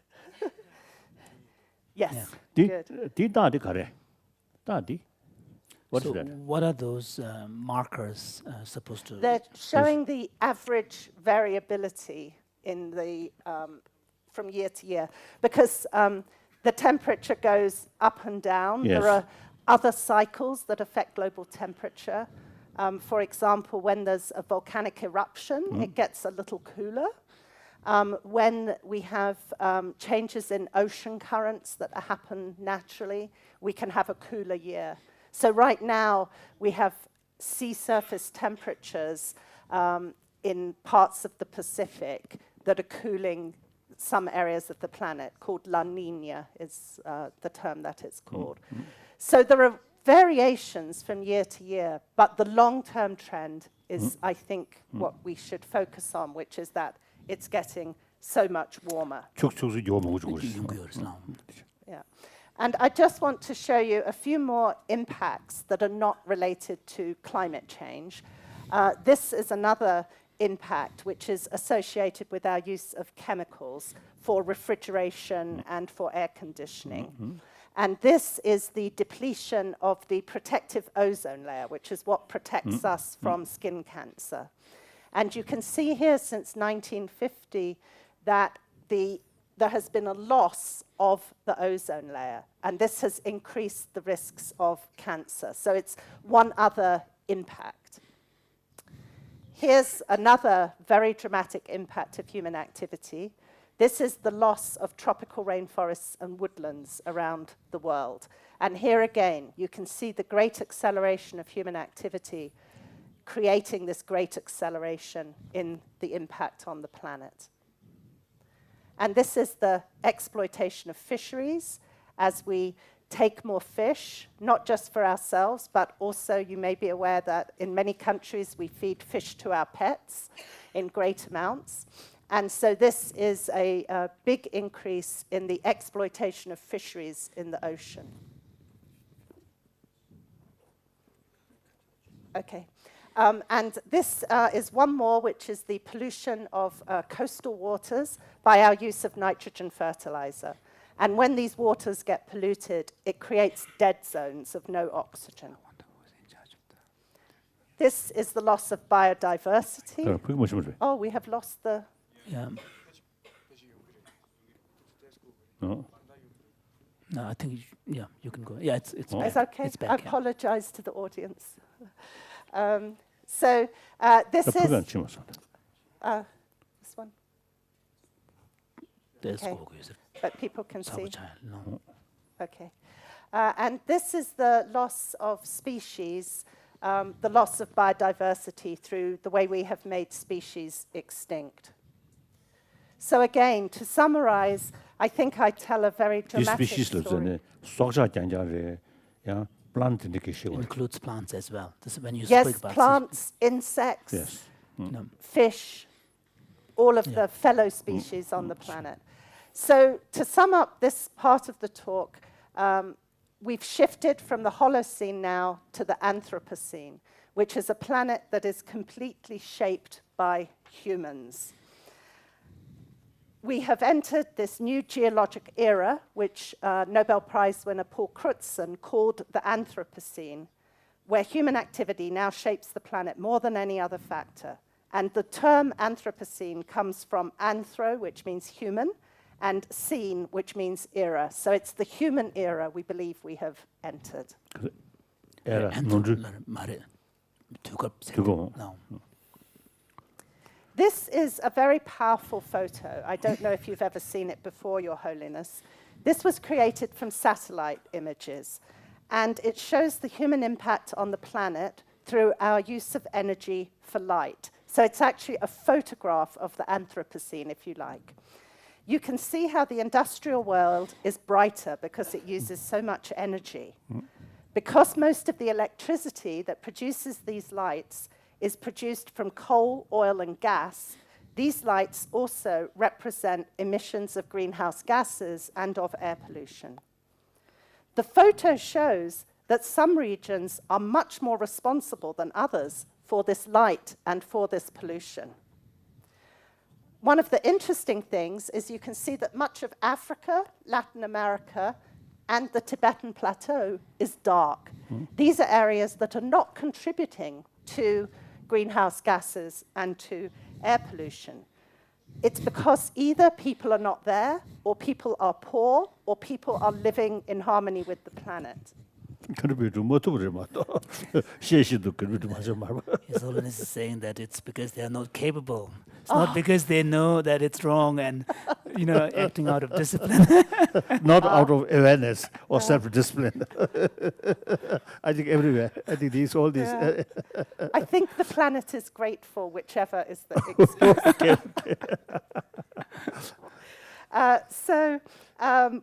Yes, good. What So is that? what are those markers supposed to? They're showing the average variability in the from year to year, because the temperature goes up and down. Yes. There are other cycles that affect global temperature. For example, when there's a volcanic eruption, it gets a little cooler. When we have changes in ocean currents that happen naturally, we can have a cooler year. So right now, we have sea surface temperatures in parts of the Pacific that are cooling some areas of the planet, called La Nina is the term that it's called. So there are variations from year to year, but the long-term trend is, I think, what we should focus on, which is that it's getting so much warmer. Görüyoruz now. Yeah. And I just want to show you a few more impacts that are not related to climate change. This is another impact which is associated with our use of chemicals for refrigeration and for air conditioning. And this is the depletion of the protective ozone layer, which is what protects us from skin cancer. And you can see here since 1950 that there has been a loss of the ozone layer, and this has increased the risks of cancer. So it's one other impact. Here's another very dramatic impact of human activity. This is the loss of tropical rainforests and woodlands around the world. And here again, you can see the great acceleration of human activity creating this great acceleration in the impact on the planet. And this is the exploitation of fisheries as we take more fish, not just for ourselves, but also you may be aware that in many countries we feed fish to our pets in great amounts. And so this is a big increase in the exploitation of fisheries in the ocean. Okay. And this is one more, which is the pollution of coastal waters by our use of nitrogen fertilizer. And when these waters get polluted, it creates dead zones of no oxygen. This is the loss of biodiversity. 그게 뭐지? Oh, we have lost the... Yeah. 어? No, I think you can go. Yeah, it's Oh. back. It's okay. It's back. I yeah. apologize to the audience. So this 그게 안 is... 치면서. This one, There's Okay. Gogo, is it? but people can see. Sabuchai, no. Okay. And this is the loss of species, the loss of biodiversity through the way we have made species extinct. So again, to summarize, I think I tell a very 이 dramatic 스피시스를 story. 전에 속사 장자래. 야, 플란트 이렇게 쉬워. Includes plants as well. This is when you Yes, speak about plants, insects, Yes. No. fish, all of the fellow species on the planet. So to sum up this part of the talk, we've shifted from the Holocene now to the Anthropocene, which is a planet that is completely shaped by humans. We have entered this new geologic era, which Nobel Prize winner Paul Crutzen called the Anthropocene, where human activity now shapes the planet more than any other factor. And the term Anthropocene comes from anthro, which means human, and scene, which means era. So it's the human era we believe we have entered. 에라 And 논주 말해. 두고. 두고. No. This is a very powerful photo. I don't know if you've ever seen it before, Your Holiness. This was created from satellite images, and it shows the human impact on the planet through our use of energy for light. So it's actually a photograph of the Anthropocene, if you like. You can see how the industrial world is brighter because it uses so much energy. Because most of the electricity that produces these lights is produced from coal, oil, and gas, these lights also represent emissions of greenhouse gases and of air pollution. The photo shows that some regions are much more responsible than others for this light and for this pollution. One of the interesting things is you can see that much of Africa, Latin America, and the Tibetan Plateau is dark. These are areas that are not contributing to greenhouse gases and to air pollution. It's because either people are not there, or people are poor, or people are living in harmony with the planet. 그러면 좀 못도 그래 맞다. 시에시도 그러면 맞아 말. His Holiness is saying that it's because they are not capable. It's not because they know that it's wrong and, acting out of discipline. Not out of awareness or self-discipline. I think everywhere. I think all these. Yeah. I think the planet is grateful, whichever is the excuse. So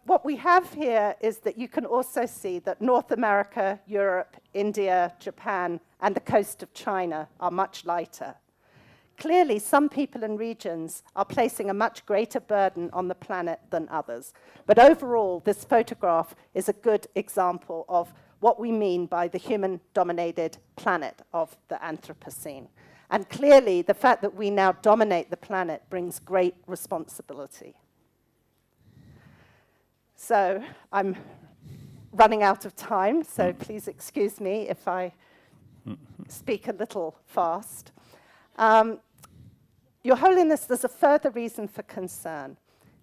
what we have here is that you can also see that North America, Europe, India, Japan, and the coast of China are much lighter. Clearly, some people and regions are placing a much greater burden on the planet than others. But overall, this photograph is a good example of what we mean by the human-dominated planet of the Anthropocene. And clearly, the fact that we now dominate the planet brings great responsibility. So I'm running out of time, so please excuse me if I speak a little fast. Your Holiness, there's a further reason for concern.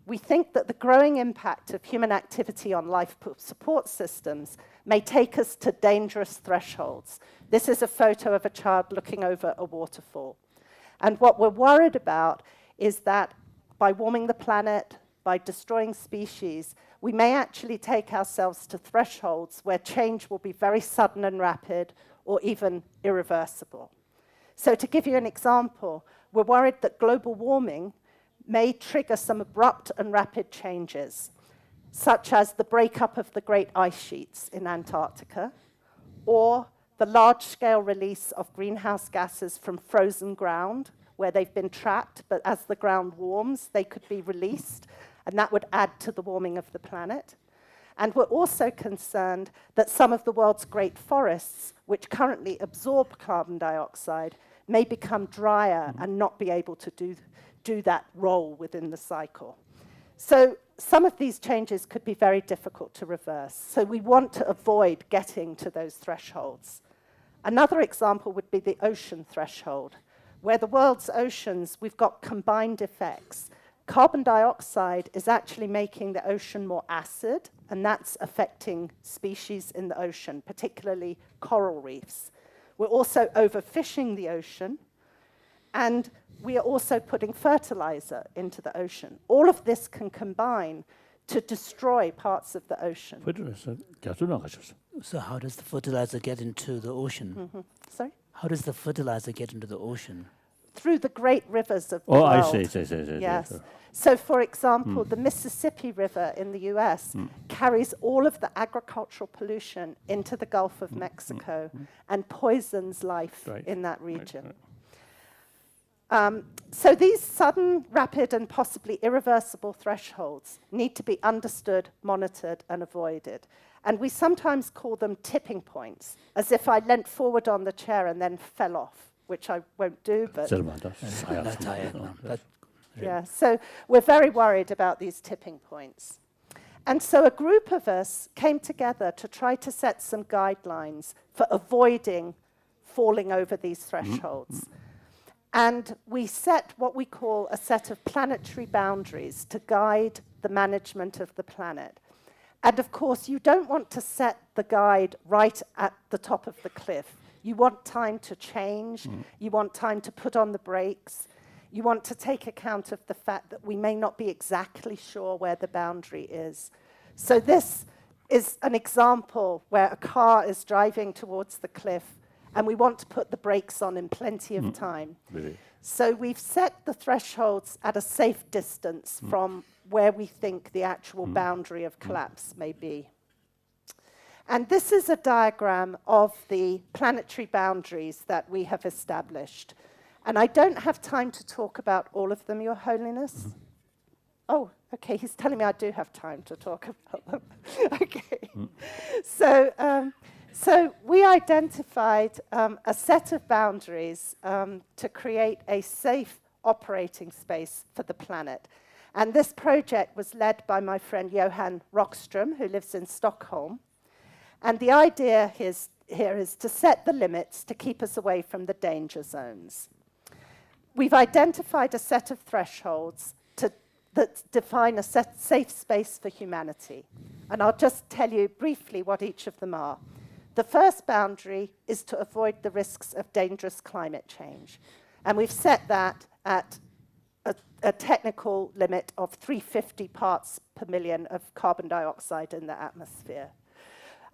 We think that the growing impact of human activity on life support systems may take us to dangerous thresholds. This is a photo of a child looking over a waterfall. And what we're worried about is that by warming the planet, by destroying species, we may actually take ourselves to thresholds where change will be very sudden and rapid, or even irreversible. So to give you an example, we're worried that global warming may trigger some abrupt and rapid changes, such as the breakup of the great ice sheets in Antarctica, or the large-scale release of greenhouse gases from frozen ground, where they've been trapped, but as the ground warms, they could be released, and that would add to the warming of the planet. And we're also concerned that some of the world's great forests, which currently absorb carbon dioxide, may become drier and not be able to do that role within the cycle. So some of these changes could be very difficult to reverse. So we want to avoid getting to those thresholds. Another example would be the ocean threshold, where the world's oceans, we've got combined effects. Carbon dioxide is actually making the ocean more acid, and that's affecting species in the ocean, particularly coral reefs. We're also overfishing the ocean, and we are also putting fertilizer into the ocean. All of this can combine to destroy parts of the ocean. So how does the fertilizer get into the ocean? Sorry? How does the fertilizer get into the ocean? Through the great rivers of the Oh, world. I see. Yes. So, for example, the Mississippi River in the US carries all of the agricultural pollution into the Gulf of Mexico and poisons life in that region. So these sudden, rapid, and possibly irreversible thresholds need to be understood, monitored, and avoided. And we sometimes call them tipping points, as if I leant forward on the chair and then fell off, which I won't do, but yeah, so we're very worried about these tipping points. And so a group of us came together to try to set some guidelines for avoiding falling over these thresholds. And we set what we call a set of planetary boundaries to guide the management of the planet. And of course, you don't want to set the guide right at the top of the cliff. You want time to change. You want time to put on the brakes. You want to take account of the fact that we may not be exactly sure where the boundary is. So this is an example where a car is driving towards the cliff, and we want to put the brakes on in plenty of time. Really? So we've set the thresholds at a safe distance from where we think the actual boundary of collapse may be. And this is a diagram of the planetary boundaries that we have established. And I don't have time to talk about all of them, Your Holiness. Oh, okay, he's telling me I do have time to talk about them. Okay. So we identified a set of boundaries to create a safe operating space for the planet. And this project was led by my friend Johan Rockström, who lives in Stockholm. And the idea here is to set the limits to keep us away from the danger zones. We've identified a set of thresholds that define a safe space for humanity. And I'll just tell you briefly what each of them are. The first boundary is to avoid the risks of dangerous climate change. And we've set that at a technical limit of 350 parts per million of carbon dioxide in the atmosphere.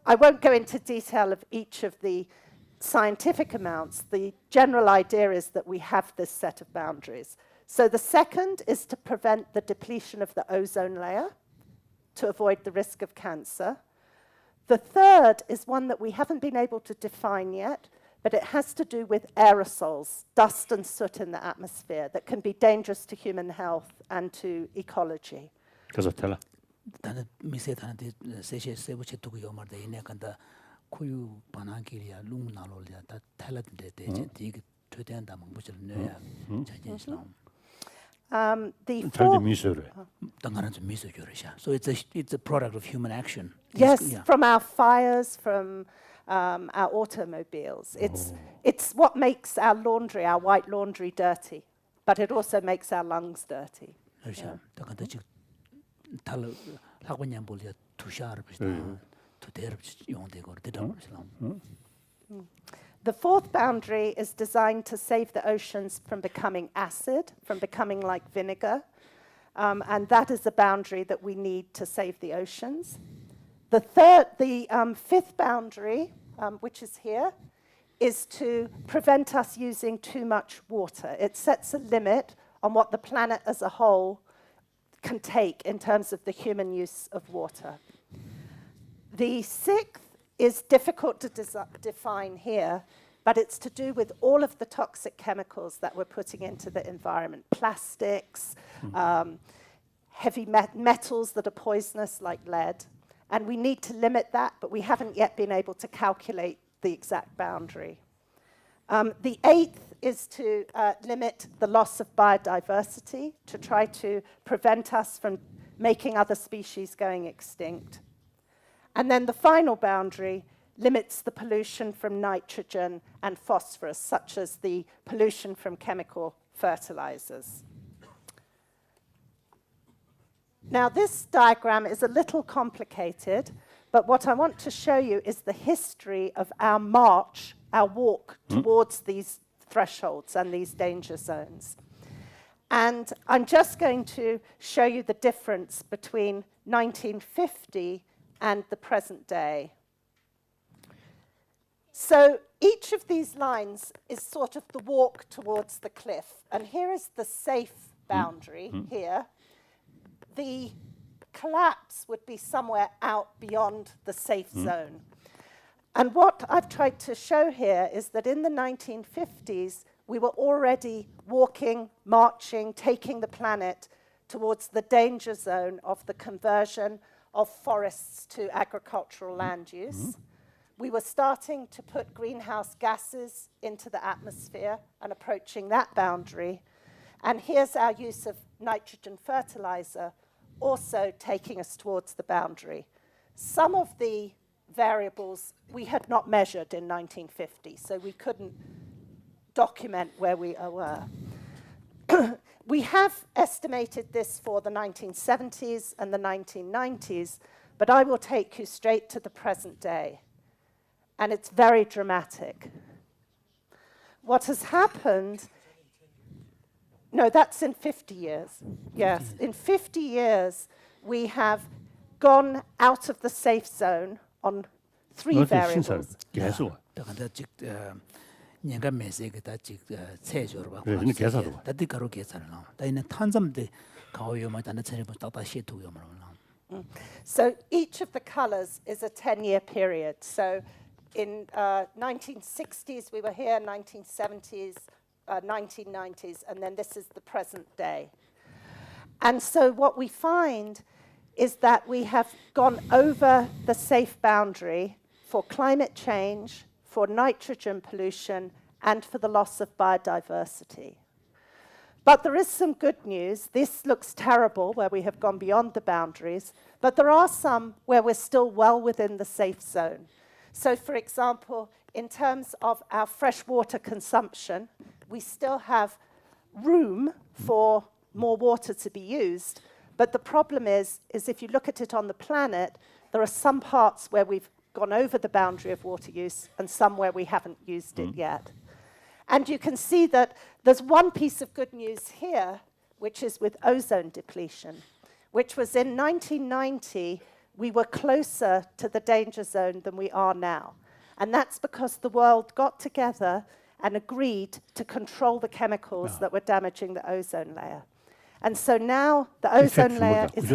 I won't go into detail of each of the scientific amounts. The general idea is that we have this set of boundaries. So the second is to prevent the depletion of the ozone layer, to avoid the risk of cancer. The third is one that we haven't been able to define yet, but it has to do with aerosols, dust and soot in the atmosphere that can be dangerous to human health and to ecology. 다른 미세한테 세부체 두고 요마데 이네 간다 고유 바나기리아 룽나로리아 다 탈라데 되지 이게 되된다 뭐 무슨 뇌야 자진스러움. So it's a product of human action. Yes, from our fires, from our automobiles. It's what makes our laundry, our white laundry, dirty, but it also makes our lungs dirty. The fourth boundary is designed to save the oceans from becoming acid, from becoming like vinegar, and that is the boundary that we need to save the oceans. The fifth boundary, which is here, is to prevent us using too much water. It sets a limit on what the planet as a whole can take in terms of the human use of water. The sixth is difficult to define here, but it's to do with all of the toxic chemicals that we're putting into the environment. Plastics, heavy metals that are poisonous like lead. And we need to limit that, but we haven't yet been able to calculate the exact boundary. The eighth is to limit the loss of biodiversity, to try to prevent us from making other species going extinct. And then the final boundary limits the pollution from nitrogen and phosphorus, such as the pollution from chemical fertilizers. Now, this diagram is a little complicated, but what I want to show you is the history of our march, our walk towards these thresholds and these danger zones. And I'm just going to show you the difference between 1950 and the present day. So each of these lines is sort of the walk towards the cliff. And here is the safe boundary here. The collapse would be somewhere out beyond the safe zone. And what I've tried to show here is that in the 1950s, we were already walking, marching, taking the planet towards the danger zone of the conversion of forests to agricultural land use. We were starting to put greenhouse gases into the atmosphere and approaching that boundary. And here's our use of nitrogen fertilizer, also taking us towards the boundary. Some of the variables we had not measured in 1950, so we couldn't document where we were. We have estimated this for the 1970s and the 1990s, but I will take you straight to the present day. And it's very dramatic. What has happened, no, that's in 50 years. Yes, in 50 years, we have gone out of the safe zone on 3 variables. 계속. 년간 매세게 다직 체조로 봐. 그래, 계산도. 다들 가로 계산을 나. 다이는 탄섬데 가오요마 단다 체리부 따다 시투요 말로. So each of the colors is a 10-year period. So in 1960s we were here, 1970s, 1990s, and then this is the present day. And so what we find is that we have gone over the safe boundary for climate change, for nitrogen pollution, and for the loss of biodiversity. But there is some good news. This looks terrible, where we have gone beyond the boundaries, but there are some where we're still well within the safe zone. So, for example, in terms of our freshwater consumption, we still have room for more water to be used, but the problem is if you look at it on the planet, there are some parts where we've gone over the boundary of water use and some where we haven't used it yet. And you can see that there's one piece of good news here, which is with ozone depletion, which was in 1990, we were closer to the danger zone than we are now. And that's because the world got together and agreed to control the chemicals that were damaging the ozone layer. And so now the ozone layer is...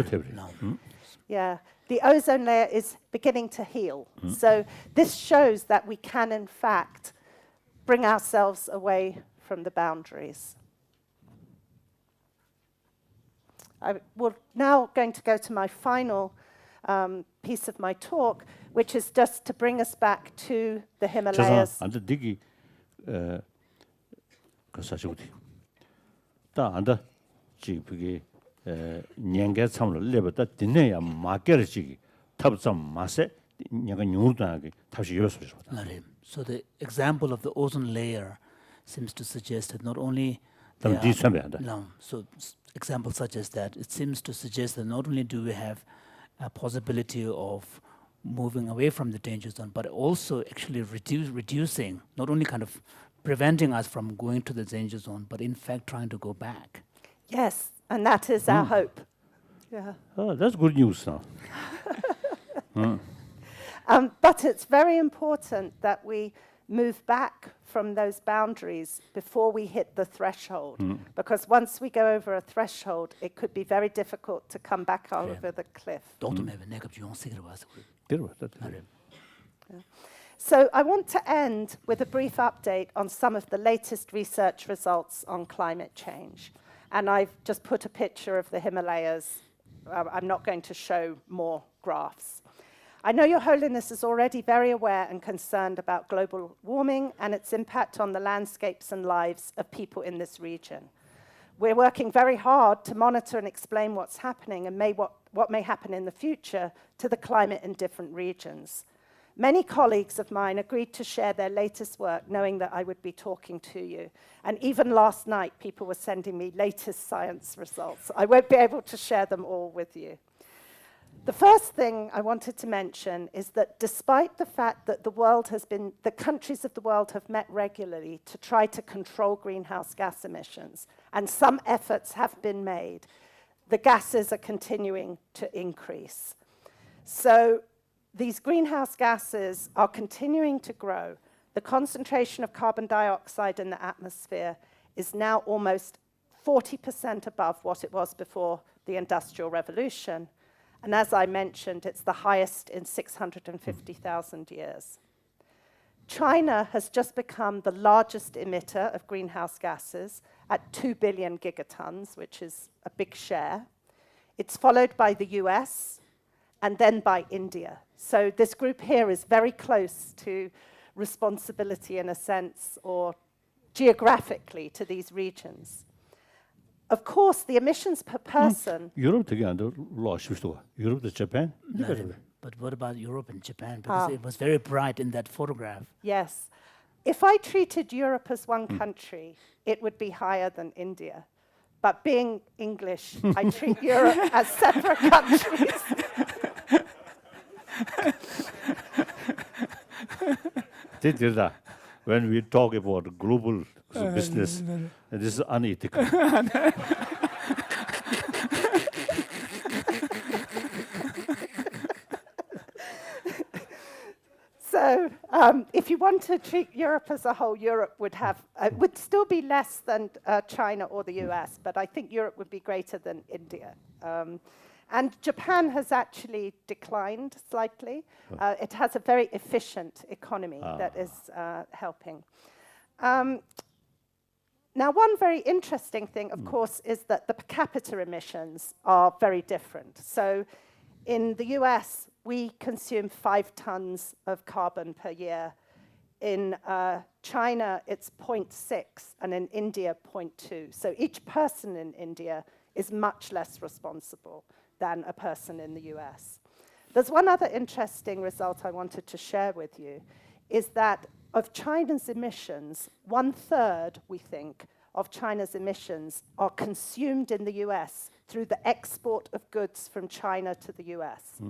Yeah, the ozone layer is beginning to heal. So this shows that we can, in fact, bring ourselves away from the boundaries. We're now going to go to my final piece of my talk, which is just to bring us back to the Himalayas. 년개 참을 레버다 din내야 마케르지 탑점 마세 내가 뉴르다게 다시 열었어요. So the example of the ozone layer seems to suggest that not only so examples such as that, it seems to suggest that not only do we have a possibility of moving away from the danger zone, but also actually reducing, not only kind of preventing us from going to the danger zone, but in fact trying to go back. Yes, and that is our hope. Yeah. Oh, that's good news now. But it's very important that we move back from those boundaries before we hit the threshold. Because once we go over a threshold, it could be very difficult to come back over the cliff. So I want to end with a brief update on some of the latest research results on climate change. And I've just put a picture of the Himalayas. I'm not going to show more graphs. I know Your Holiness is already very aware and concerned about global warming and its impact on the landscapes and lives of people in this region. we're working very hard to monitor and explain what's happening and what may happen in the future to the climate in different regions. Many colleagues of mine agreed to share their latest work, knowing that I would be talking to you. And even last night, people were sending me latest science results. I won't be able to share them all with you. The first thing I wanted to mention is that despite the fact that the countries of the world have met regularly to try to control greenhouse gas emissions, and some efforts have been made, the gases are continuing to increase. So these greenhouse gases are continuing to grow. The concentration of carbon dioxide in the atmosphere is now almost 40% above what it was before the Industrial Revolution. And as I mentioned, it's the highest in 650,000 years. China has just become the largest emitter of greenhouse gases at 2 billion gigatons, which is a big share. It's followed by the US and then by India. So this group here is very close to responsibility in a sense, or geographically to these regions. Of course, the emissions per person... 유럽 되게 안 러시아, 유럽, Japan. No, but what about Europe and Japan? Because it was very bright in that photograph. Yes. If I treated Europe as one country, it would be higher than India. But being English, I treat Europe as separate countries. When we talk about global business, this is unethical. So if you want to treat Europe as a whole, Europe would still be less than China or the US, but I think Europe would be greater than India. And Japan has actually declined slightly. It has a very efficient economy that is helping. Now, one very interesting thing, of course, is that the per capita emissions are very different. So in the US, we consume 5 tons of carbon per year. In China, it's 0.6, and in India, 0.2. So each person in India is much less responsible than a person in the US. There's one other interesting result I wanted to share with you, is that of China's emissions, 1/3, we think, of China's emissions are consumed in the US through the export of goods from China to the US.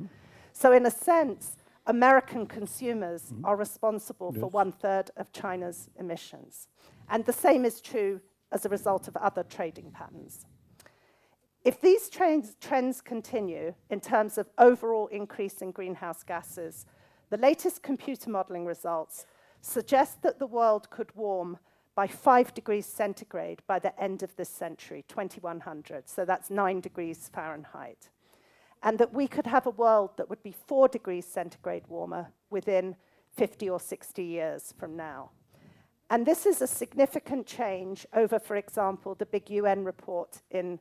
So in a sense, American consumers are responsible for 1/3 of China's emissions. And the same is true as a result of other trading patterns. If these trends continue in terms of overall increase in greenhouse gases, the latest computer modeling results suggest that the world could warm by 5 degrees centigrade by the end of this century, 2100. So that's 9 degrees Fahrenheit. And that we could have a world that would be 4 degrees centigrade warmer within 50 or 60 years from now. And this is a significant change over, for example, the big UN report in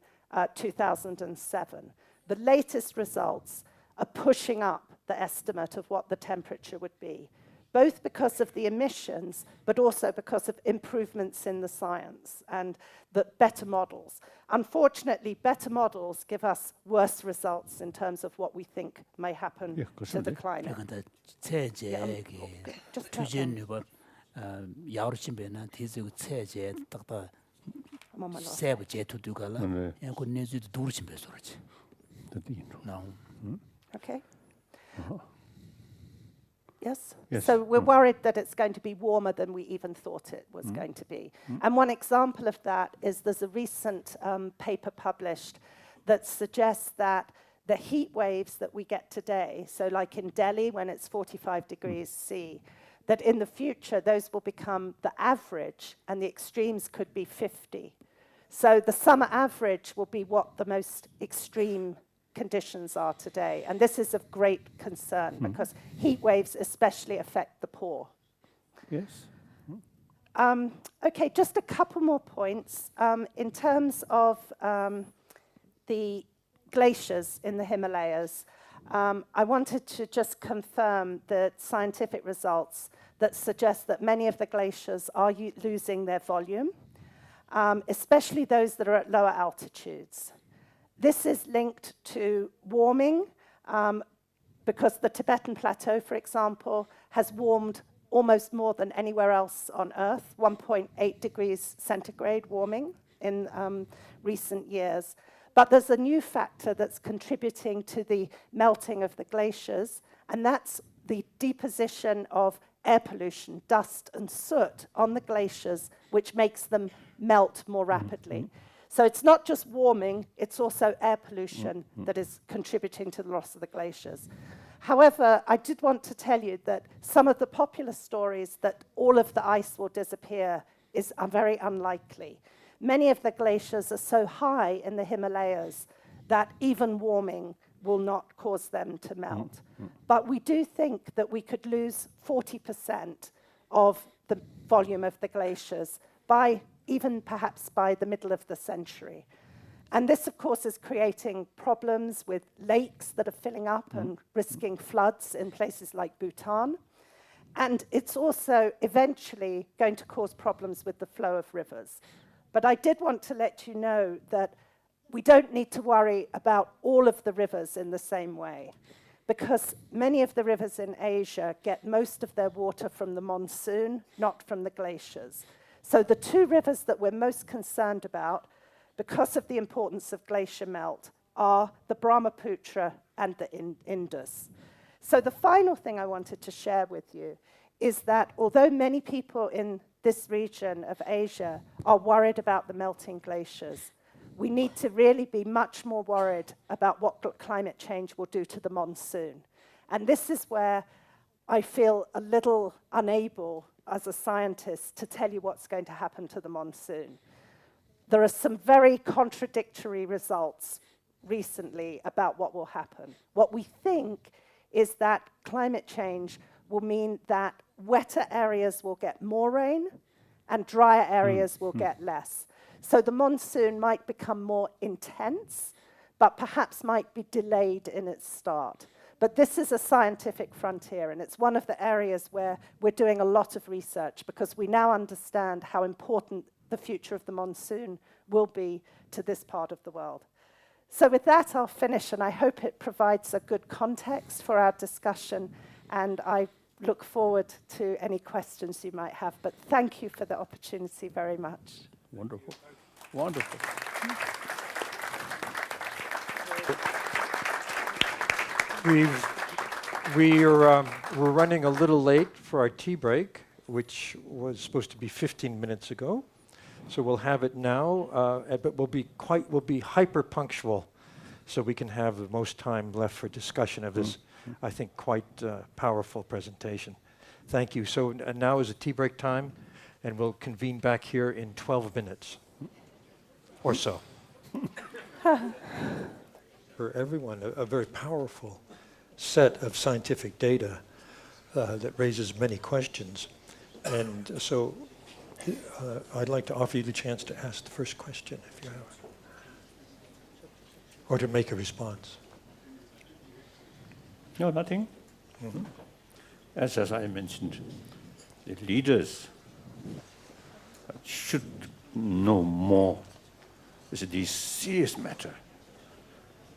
2007. The latest results are pushing up the estimate of what the temperature would be, both because of the emissions, but also because of improvements in the science and the better models. Unfortunately, better models give us worse results in terms of what we think may happen to the climate. 그런데 체제의 추진력 야르침배나 디즈 체제 딱다 세브 제투두가라 그 내주도 두르침배 소리지. No. Okay. Yes? So we're worried that it's going to be warmer than we even thought it was going to be. And one example of that is there's a recent paper published that suggests that the heat waves that we get today, so like in Delhi when it's 45 degrees C, that in the future those will become the average and the extremes could be 50. So the summer average will be what the most extreme conditions are today. And this is of great concern because heat waves especially affect the poor. Yes. Okay, just a couple more points. In terms of the glaciers in the Himalayas, I wanted to just confirm the scientific results that suggest that many of the glaciers are losing their volume. especially those that are at lower altitudes. This is linked to warming, because the Tibetan Plateau, for example, has warmed almost more than anywhere else on Earth, 1.8 degrees centigrade warming in recent years. But there's a new factor that's contributing to the melting of the glaciers, and that's the deposition of air pollution, dust and soot on the glaciers, which makes them melt more rapidly. So it's not just warming, it's also air pollution that is contributing to the loss of the glaciers. However, I did want to tell you that some of the popular stories that all of the ice will disappear are very unlikely. Many of the glaciers are so high in the Himalayas that even warming will not cause them to melt. But we do think that we could lose 40% of the volume of the glaciers perhaps by the middle of the century. And this, of course, is creating problems with lakes that are filling up and risking floods in places like Bhutan. And it's also eventually going to cause problems with the flow of rivers. But I did want to let you know that we don't need to worry about all of the rivers in the same way, because many of the rivers in Asia get most of their water from the monsoon, not from the glaciers. So the two rivers that we're most concerned about, because of the importance of glacier melt, are the Brahmaputra and the Indus. So the final thing I wanted to share with you is that although many people in this region of Asia are worried about the melting glaciers, we need to really be much more worried about what climate change will do to the monsoon. And this is where I feel a little unable as a scientist to tell you what's going to happen to the monsoon. There are some very contradictory results recently about what will happen. What we think is that climate change will mean that wetter areas will get more rain and drier areas will get less. So the monsoon might become more intense, but perhaps might be delayed in its start. But this is a scientific frontier, and it's one of the areas where we're doing a lot of research, because we now understand how important the future of the monsoon will be to this part of the world. So with that, I'll finish, and I hope it provides a good context for our discussion, and I look forward to any questions you might have. But thank you for the opportunity very much. Wonderful. Wonderful. We're running a little late for our tea break, which was supposed to be 15 minutes ago. So we'll have it now, but we'll be hyper punctual, so we can have the most time left for discussion of this, I think, quite powerful presentation. Thank you. So now is a tea break time, and we'll convene back here in 12 minutes or so. For everyone, a very powerful set of scientific data that raises many questions. And so I'd like to offer you the chance to ask the first question, if you have, or to make a response. No, nothing. As I mentioned, the leaders should know more. It's this serious matter.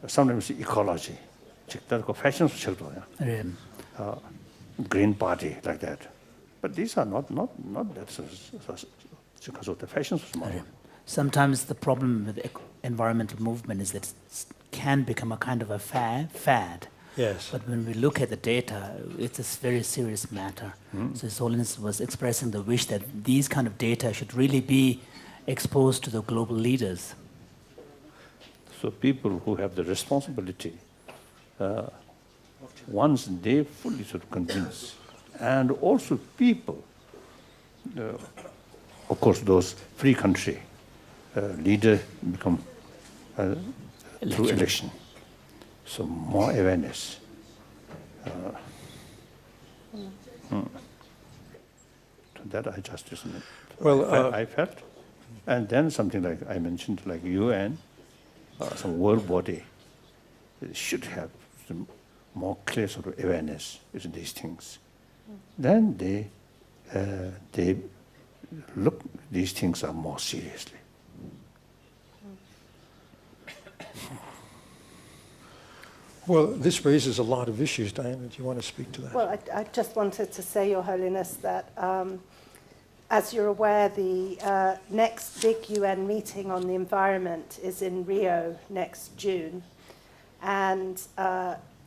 Sometimes ecology, Green Party, like that. But these are not that because of the fashions. Sometimes the problem with the environmental movement is that it can become a kind of a fad. Yes. But when we look at the data, it's a very serious matter. So His Holiness was expressing the wish that these kind of data should really be exposed to the global leaders. So people who have the responsibility, once they fully should convince, and also people, of course, those free country leader become through election. So more awareness. That I just I felt, and then something like I mentioned, like UN, some world body, should have some more clear sort of awareness with these things. Then they look these things are more seriously. Well, this raises a lot of issues. Diana, do you want to speak to that? Well, I just wanted to say, Your Holiness, that as you're aware, the next big UN meeting on the environment is in Rio next June. And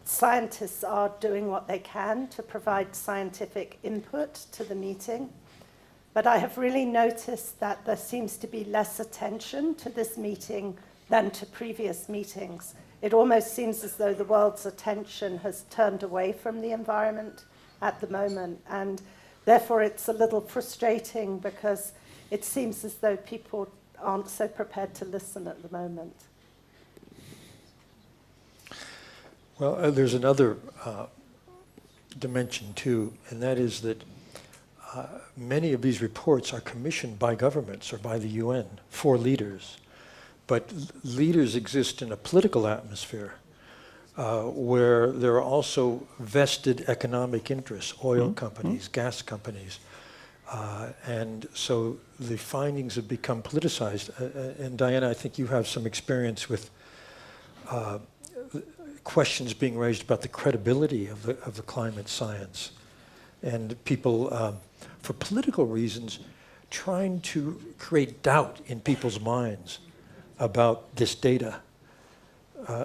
scientists are doing what they can to provide scientific input to the meeting. But I have really noticed that there seems to be less attention to this meeting than to previous meetings. It almost seems as though the world's attention has turned away from the environment at the moment. And therefore, it's a little frustrating because it seems as though people aren't so prepared to listen at the moment. Well, there's another dimension too, and that is that many of these reports are commissioned by governments or by the UN for leaders. But leaders exist in a political atmosphere where there are also vested economic interests, oil companies, gas companies. And so the findings have become politicized. And Diana, I think you have some experience with questions being raised about the credibility of the climate science. And people, for political reasons, trying to create doubt in people's minds about this data.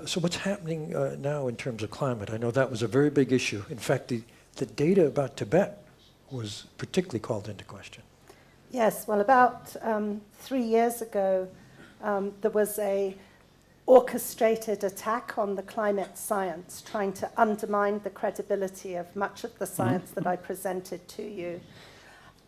So what's happening now in terms of climate? I know that was a very big issue. In fact, the data about Tibet was particularly called into question. Yes, well, about 3 years ago, there was a orchestrated attack on the climate science, trying to undermine the credibility of much of the science that I presented to you.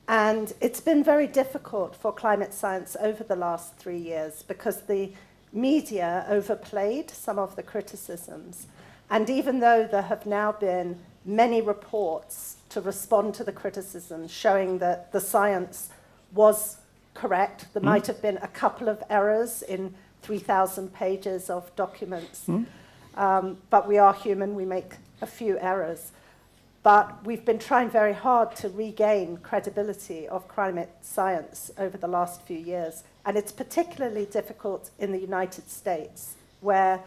And it's been very difficult for climate science over the last 3 years because the media overplayed some of the criticisms. And even though there have now been many reports to respond to the criticism showing that the science was correct, there might have been a couple of errors in 3,000 pages of documents. But we are human, we make a few errors. But we've been trying very hard to regain credibility of climate science over the last few years. And it's particularly difficult in the United States, where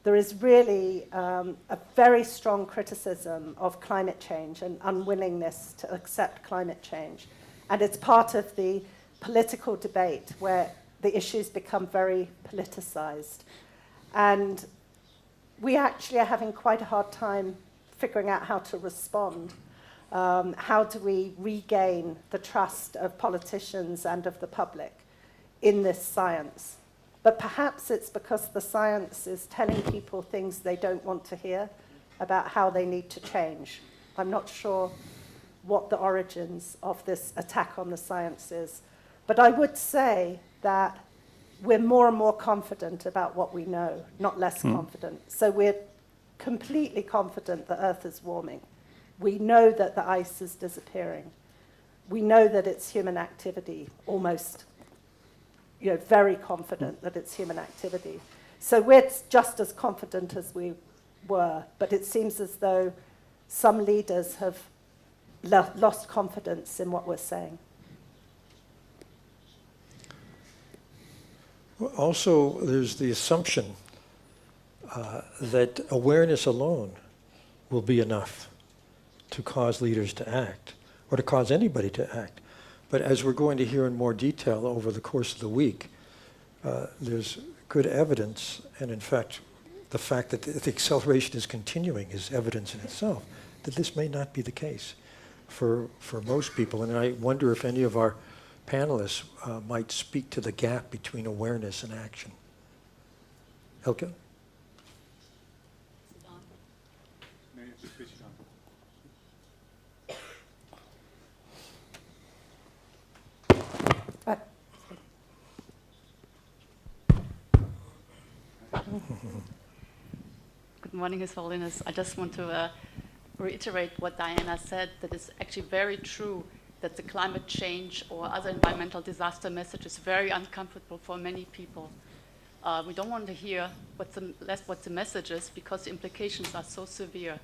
there is really a very strong criticism of climate change and unwillingness to accept climate change. And it's part of the political debate where the issues become very politicized. And we actually are having quite a hard time figuring out how to respond. How do we regain the trust of politicians and of the public in this science? But perhaps it's because the science is telling people things they don't want to hear about how they need to change. I'm not sure what the origins of this attack on the science is. But I would say that we're more and more confident about what we know, not less confident. So we're completely confident the Earth is warming. We know that the ice is disappearing. We know that it's human activity, almost, very confident that it's human activity. So we're just as confident as we were, but it seems as though some leaders have lost confidence in what we're saying. Also, there's the assumption that awareness alone will be enough to cause leaders to act, or to cause anybody to act. But as we're going to hear in more detail over the course of the week, there's good evidence, and in fact, the fact that the acceleration is continuing is evidence in itself, that this may not be the case for most people. And I wonder if any of our panelists might speak to the gap between awareness and action. Elke? Good morning, His Holiness. I just want to reiterate what Diana said, that it's actually very true that the climate change or other environmental disaster message is very uncomfortable for many people. We don't want to hear what the message is because the implications are so severe.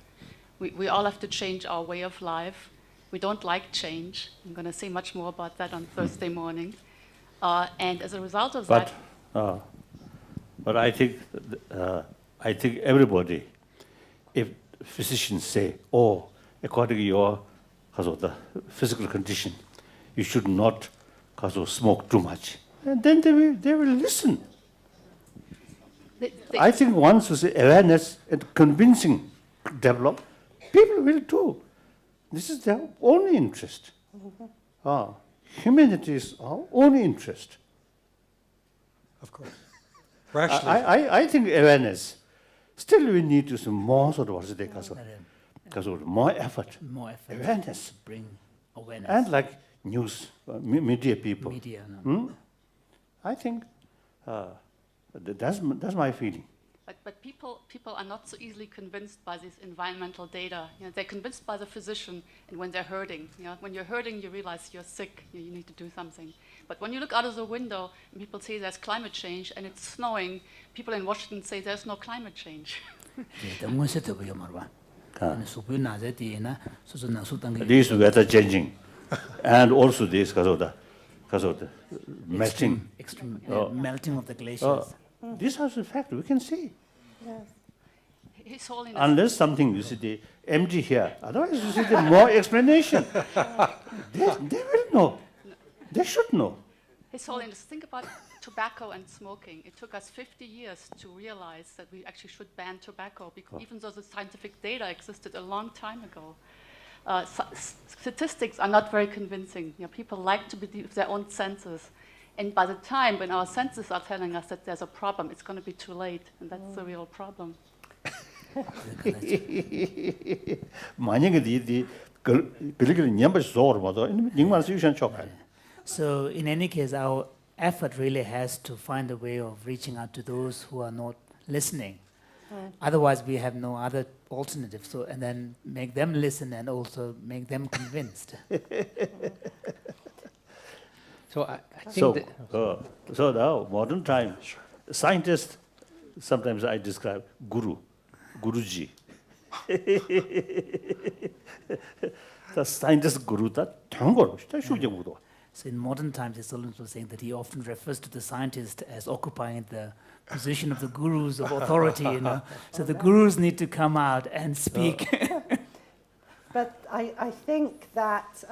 We all have to change our way of life. We don't like change. I'm going to say much more about that on Thursday morning. And as a result of But I think everybody if physicians say, oh, according to your the physical condition, you should not smoke too much. And then they will listen. I think once awareness and convincing develop, people will do. This is their only interest. Humanity is our only interest. Of course. Rationally. I think awareness. Still, we need to some more more effort. More effort. Awareness. To bring awareness. And like news, media people. Media. I think that's my feeling. But people are not so easily convinced by this environmental data. They're convinced by the physician, and when they're hurting. When you're hurting, you realize you're sick. You need to do something. But when you look out of the window and people say there's climate change and it's snowing, people in Washington say there's no climate change. This weather changing, and also this because of the melting. Extreme melting of the glaciers. This is a fact we can see. Yes. His Holiness. Unless something you see the empty here, otherwise you see the more explanation. They will know. They should know. His Holiness, think about tobacco and smoking. It took us 50 years to realize that we actually should ban tobacco, because even though the scientific data existed a long time ago. Statistics are not very convincing. People like to believe their own senses. And by the time when our senses are telling us that there's a problem, it's going to be too late. And that's the real problem. So in any case, our effort really has to find a way of reaching out to those who are not listening. Otherwise, we have no other alternative. So, and then make them listen and also make them convinced. So I think so now modern time, scientists sometimes I describe Guruji. The scientist Guru that. So in modern times, His Holiness was saying that he often refers to the scientist as occupying the position of the gurus of authority. So the gurus need to come out and speak. But I think that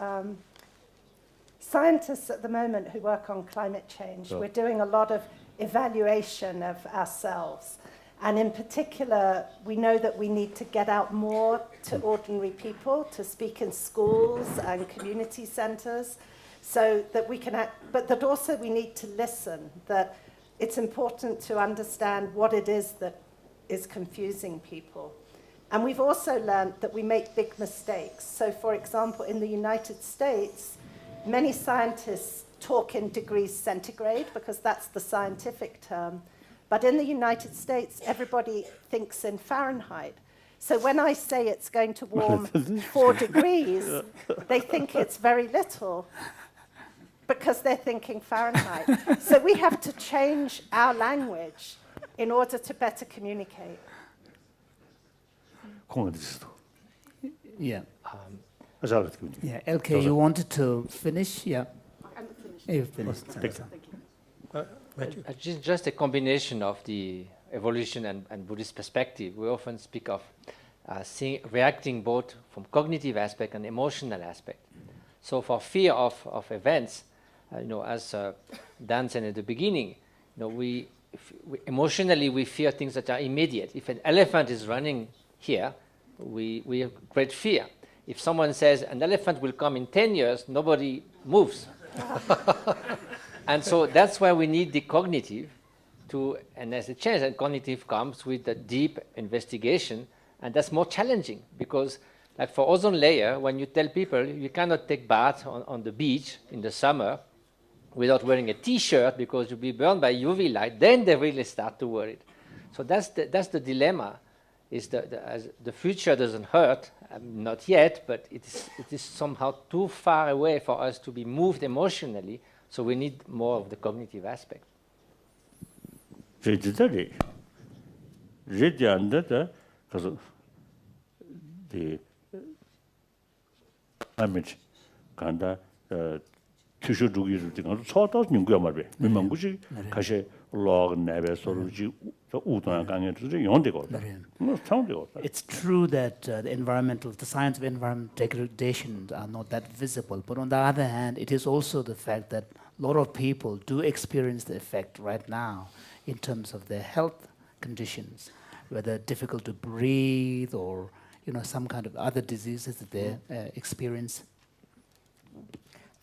scientists at the moment who work on climate change, we're doing a lot of evaluation of ourselves. And in particular, we know that we need to get out more to ordinary people, to speak in schools and community centres, so that we can act, but that also we need to listen, that it's important to understand what it is that is confusing people. And we've also learned that we make big mistakes. So for example, in the United States, many scientists talk in degrees centigrade because that's the scientific term. But in the United States, everybody thinks in Fahrenheit. So when I say it's going to warm 4 degrees, they think it's very little because they're thinking Fahrenheit. So we have to change our language in order to better communicate. Yeah. Yeah, LK, you wanted to finish? Yeah. I'm finished. You finished. just a combination of the evolution and Buddhist perspective. We often speak of reacting both from cognitive aspect and emotional aspect. So for fear of events, as Dan said at the beginning, we emotionally we fear things that are immediate. If an elephant is running here, we have great fear. If someone says an elephant will come in 10 years, nobody moves. And so that's why we need the cognitive and as a change, and cognitive comes with the deep investigation, and that's more challenging because like for ozone layer, when you tell people you cannot take bath on the beach in the summer without wearing a T-shirt because you'll be burned by UV light, then they really start to worry. So that's the dilemma, is the future doesn't hurt, not yet, but it is somehow too far away for us to be moved emotionally, so we need more of the cognitive aspect. The climate 규슈두기를 등을 서다 연구야 말be. 민망구지 가시 log never 소르지 우도나 강에도 연대고. 뭐 상대고. It's true that the science of environmental degradation are not that visible. But on the other hand, it is also the fact that a lot of people do experience the effect right now in terms of their health conditions, whether difficult to breathe or some kind of other diseases that they experience.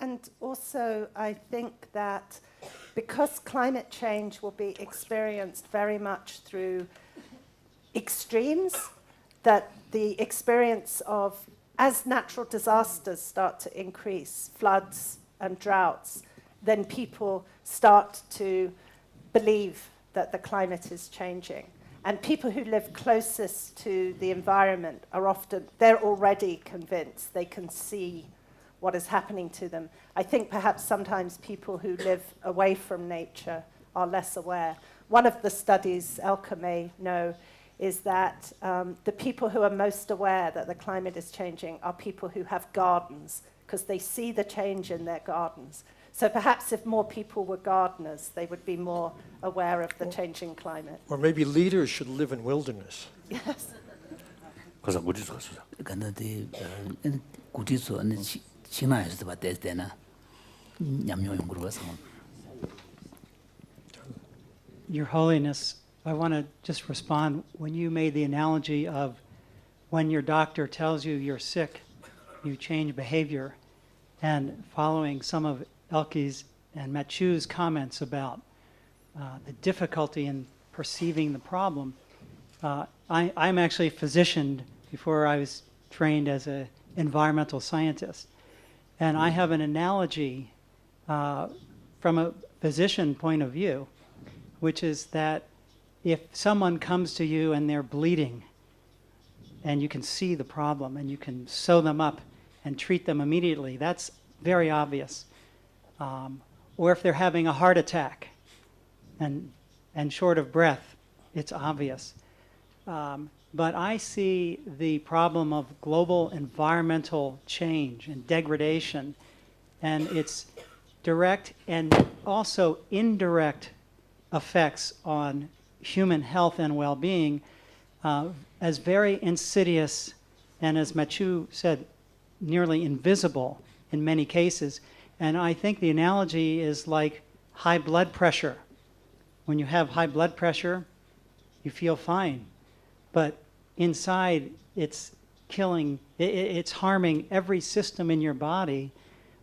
And also, I think that because climate change will be experienced very much through extremes, that the experience of, as natural disasters start to increase, floods and droughts, then people start to believe that the climate is changing. And people who live closest to the environment they're already convinced, they can see what is happening to them. I think perhaps sometimes people who live away from nature are less aware. One of the studies Elke may know is that the people who are most aware that the climate is changing are people who have gardens, because they see the change in their gardens. So perhaps if more people were gardeners, they would be more aware of the changing climate. Or maybe leaders should live in wilderness. Yes. 그래서 우리 가서 근데 구지소 안 신나해서 봤대잖아. 냠뇨 연구를 해서. Your Holiness, I want to just respond. When you made the analogy of when your doctor tells you you're sick, you change behavior, and following some of Elke's and Machu's comments about the difficulty in perceiving the problem, I'm actually a physician before I was trained as an environmental scientist. And I have an analogy from a physician point of view, which is that if someone comes to you and they're bleeding, and you can see the problem, and you can sew them up and treat them immediately, that's very obvious. Or if they're having a heart attack and short of breath, it's obvious. But I see the problem of global environmental change and degradation, and its direct and also indirect effects on human health and well-being as very insidious, and as Machu said, nearly invisible in many cases. And I think the analogy is like high blood pressure. When you have high blood pressure, you feel fine. But inside, it's it's harming every system in your body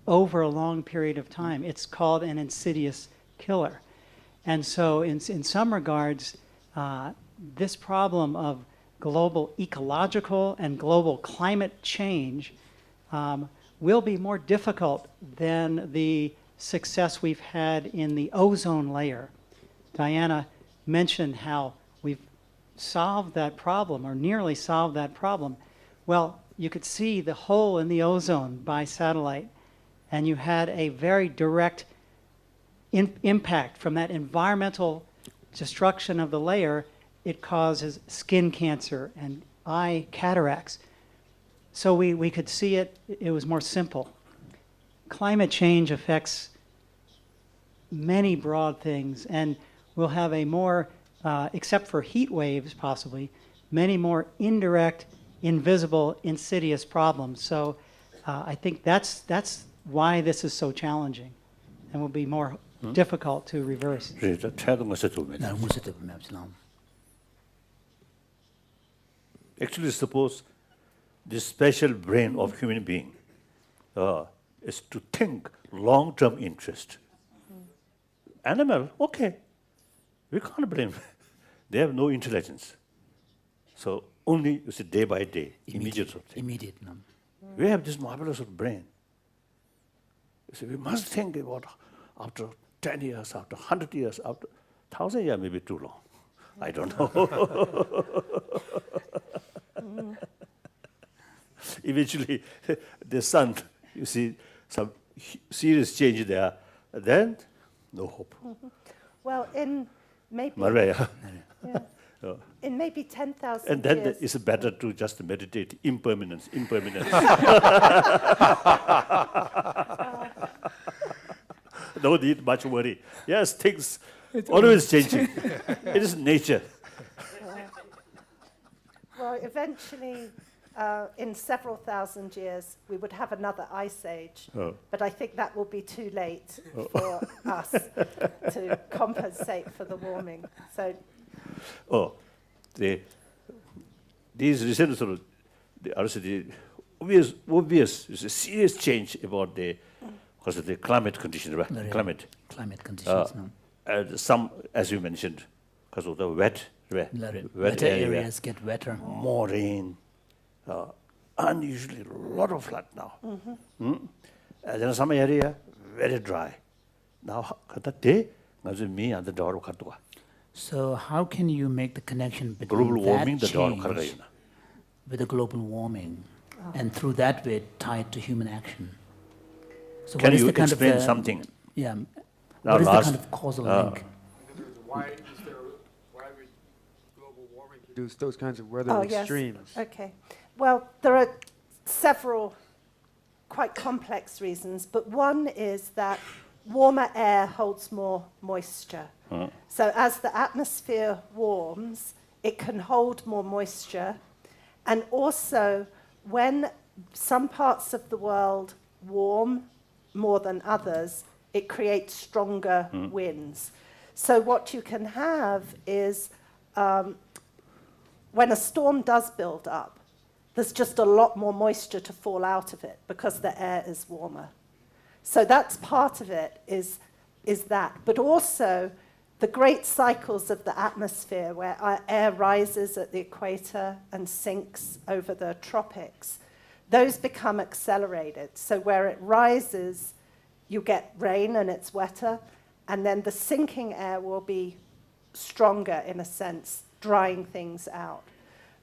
over a long period of time. It's called an insidious killer. And so in some regards, this problem of global ecological and global climate change will be more difficult than the success we've had in the ozone layer. Diana mentioned how we've solved that problem, or nearly solved that problem. Well, you could see the hole in the ozone by satellite, and you had a very direct impact from that environmental destruction of the layer. It causes skin cancer and eye cataracts. So we could see it was more simple. Climate change affects many broad things, and we'll have a more, except for heat waves possibly, many more indirect, invisible, insidious problems. So I think that's why this is so challenging and will be more difficult to reverse. Actually, suppose this special brain of human being is to think long-term interest. Animal, okay, we can't blame. They have no intelligence. So only you see day by day, immediate. No. We have this marvelous brain. So we must think about after 10 years, after 100 years, after 1,000 years, maybe too long. I don't know. Eventually, the sun, you see some serious change there, then no hope. Well, in maybe Maria. in maybe 10,000 And then years. it's better to just meditate impermanence. No need much worry. Yes, things always changing. It is nature. Well, eventually, in several thousand years, we would have another ice age. Oh. But I think that will be too late for us to compensate for the warming. So, these recent sort of also the obvious is a serious change about the climate condition, right? Climate conditions. No? And some, as you mentioned, because of the wet Wetter areas get wetter. more rain, unusually a lot of flood now. And then some area very dry. Now, me and the door. So how can you make the connection between Global warming, that the door. change with the global warming, and through that way tied to human action? So Can what is you the kind explain of something? Yeah. Now What is the last- kind of causal link? Why would global warming produce those kinds of weather oh, yes. extremes? Okay. Well, there are several quite complex reasons, but one is that warmer air holds more moisture. So as the atmosphere warms, it can hold more moisture. And also, when some parts of the world warm more than others, it creates stronger winds. So what you can have is, when a storm does build up, there's just a lot more moisture to fall out of it because the air is warmer. So that's part of it, is that. But also, the great cycles of the atmosphere, where our air rises at the equator and sinks over the tropics, those become accelerated. So where it rises, you get rain and it's wetter, and then the sinking air will be stronger in a sense, drying things out.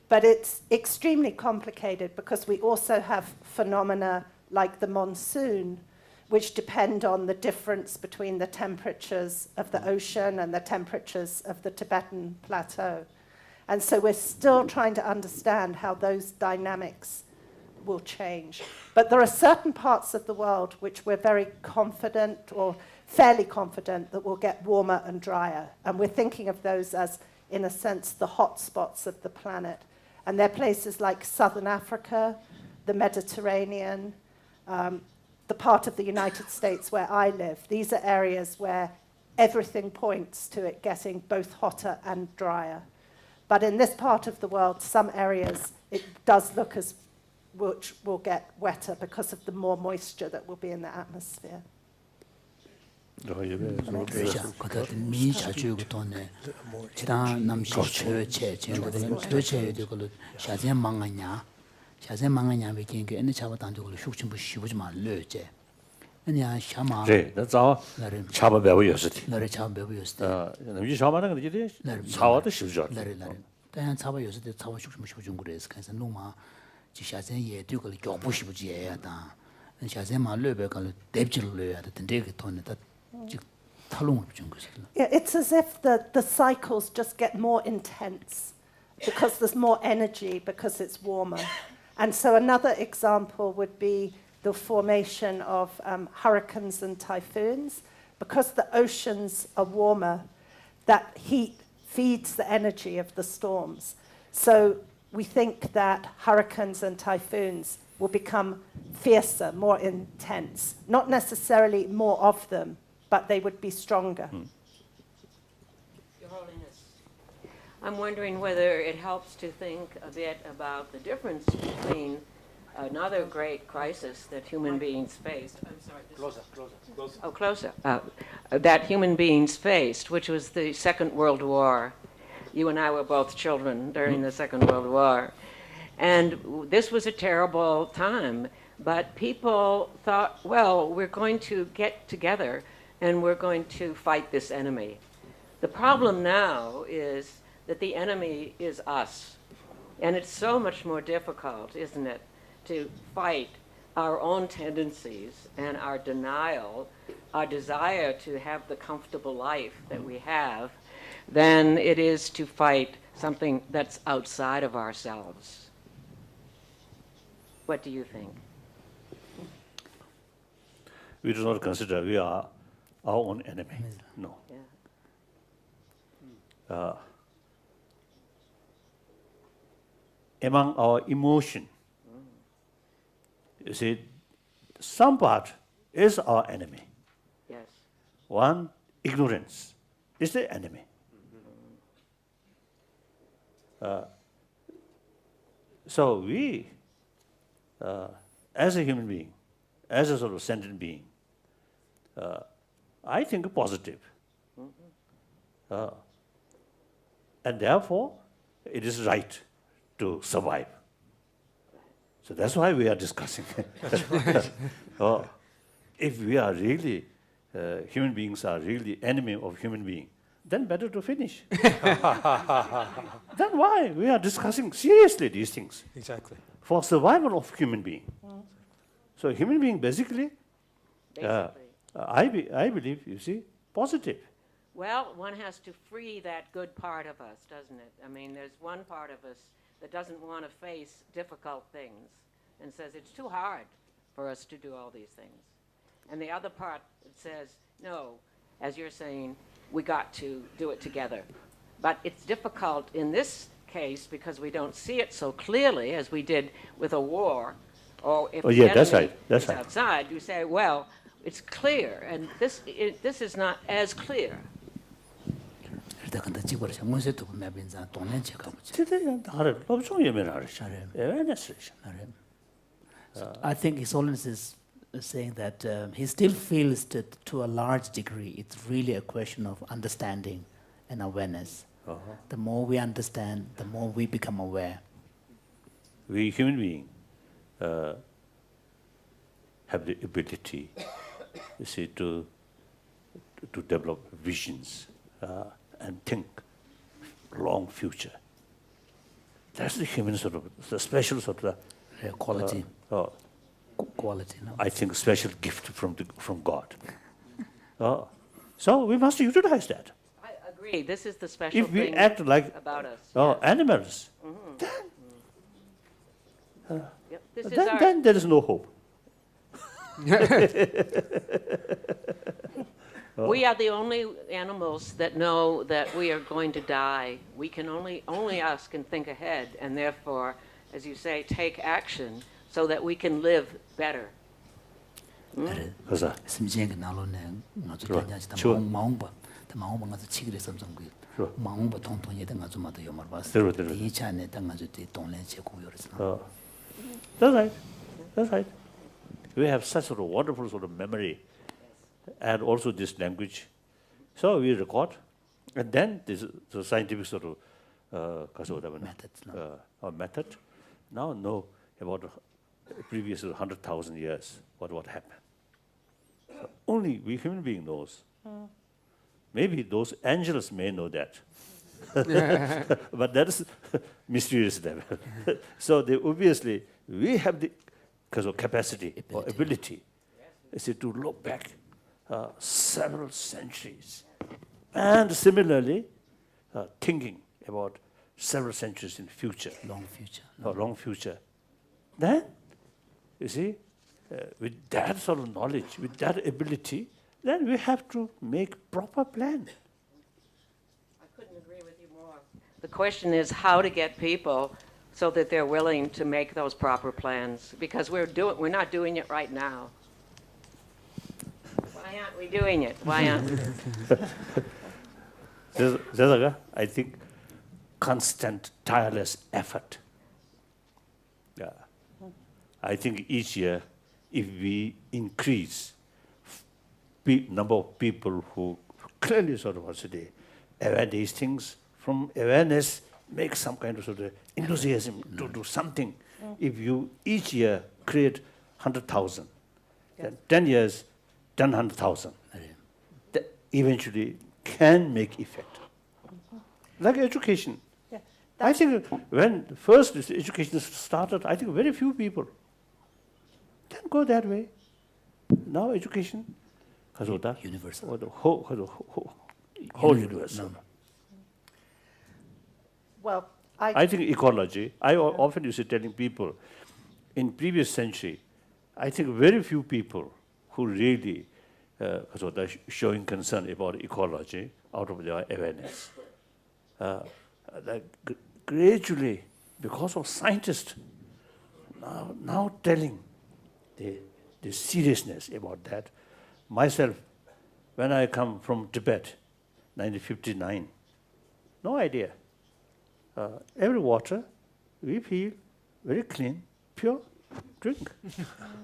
But it's extremely complicated because we also have phenomena like the monsoon, which depend on the difference between the temperatures of the ocean and the temperatures of the Tibetan plateau. And so we're still trying to understand how those dynamics will change. But there are certain parts of the world which we're very confident, or fairly confident, that will get warmer and drier. And we're thinking of those as, in a sense, the hot spots of the planet. And they're places like Southern Africa, the Mediterranean, the part of the United States where I live. These are areas where everything points to it getting both hotter and drier. But in this part of the world, some areas, it does look as which will get wetter because of the more moisture that will be in the atmosphere. that's our chaba bewe yositi. 너를 참 배우 요스데. 남지 chaba 는 이제 차와도 쉽죠.但차바 요스데 차바 숙심 좀 그래서 그래서 농마 지샤zen 예도 그 교부시부지야 다. 샤zen 말려be 갈 뎁질로야 된데 그 돈에 다 탈롱을 좀 그래서. Yeah, it's as if the cycles just get more intense because there's more energy because it's warmer. And so another example would be the formation of hurricanes and typhoons. Because the oceans are warmer, that heat feeds the energy of the storms. So we think that hurricanes and typhoons will become fiercer, more intense. Not necessarily more of them, but they would be stronger. Your Holiness, I'm wondering whether it helps to think a bit about the difference between another great crisis that human beings faced. I'm sorry. Closer. Oh, closer. That human beings faced, which was the Second World War. You and I were both children during the Second World War. And this was a terrible time. But people thought, well, we're going to get together and we're going to fight this enemy. The problem now is that the enemy is us. And it's so much more difficult, isn't it, to fight our own tendencies and our denial, our desire to have the comfortable life that we have, than it is to fight something that's outside of ourselves. What do you think? We do not consider we are our own enemy. No. Yeah. Among our emotion, you see, some part is our enemy. Yes. One, ignorance is the enemy. So we, as a human being, as a sort of sentient being, I think positive. And therefore, it is right to survive. So that's why we are discussing. If we are really, human beings are really enemy of human being, then better to finish. Then why? We are discussing seriously these things. Exactly. For survival of human being. So human being basically, I believe, you see, positive. Well, one has to free that good part of us, doesn't it? I mean, there's one part of us that doesn't want to face difficult things and says it's too hard for us to do all these things. And the other part that says, no, as you're saying, we got to do it together. But it's difficult in this case because we don't see it so clearly as we did with a war. Or if the that's enemy right. That's is right. outside, you say, well, it's clear, and this is not as clear. I think His Holiness is saying that he still feels that to a large degree it's really a question of understanding and awareness. The more we understand, the more we become aware. We human beings have the ability, you see, to develop visions and think long future. That's the human sort of, the special sort of quality. Quality, no? I think special gift from God. So we must utilize that. I agree. This is the special If we thing act like about us. animals, Yep. This is then there is no hope. We are the only animals that know that we are going to die. We can only us can think ahead, and therefore, as you say, take action so that we can live better. That's right. That's right. We have such sort of wonderful sort of memory, and also this language. So we record, and then this the scientific sort of method. Now know about previous 100,000 years what happened. So only we human being knows. Maybe those angels may know that. But that is mysterious level. So they obviously, we have the capacity or ability to look back several centuries. And similarly, thinking about several centuries in future. Long future. Then, you see, with that sort of knowledge, with that ability, then we have to make proper plan. I couldn't agree with you more. The question is how to get people so that they're willing to make those proper plans, because we're not doing it right now. Why aren't we doing it? Why aren't we? I think constant, tireless effort. I think each year, if we increase number of people who clearly sort of also aware these things, from awareness make some kind of sort of enthusiasm to do something. If you each year create 100,000, then 10 years, 100,000, that eventually can make effect. Like education. Yeah, I think when first this education started, I think very few people can go that way. Now education, Universal. or the whole universal. Well, I think ecology, I often used to telling people, in previous century, I think very few people who really showing concern about ecology out of their awareness. Gradually, because of scientists now telling the seriousness about that. Myself, when I come from Tibet, 1959, no idea. Every water we feel very clean, pure, drink.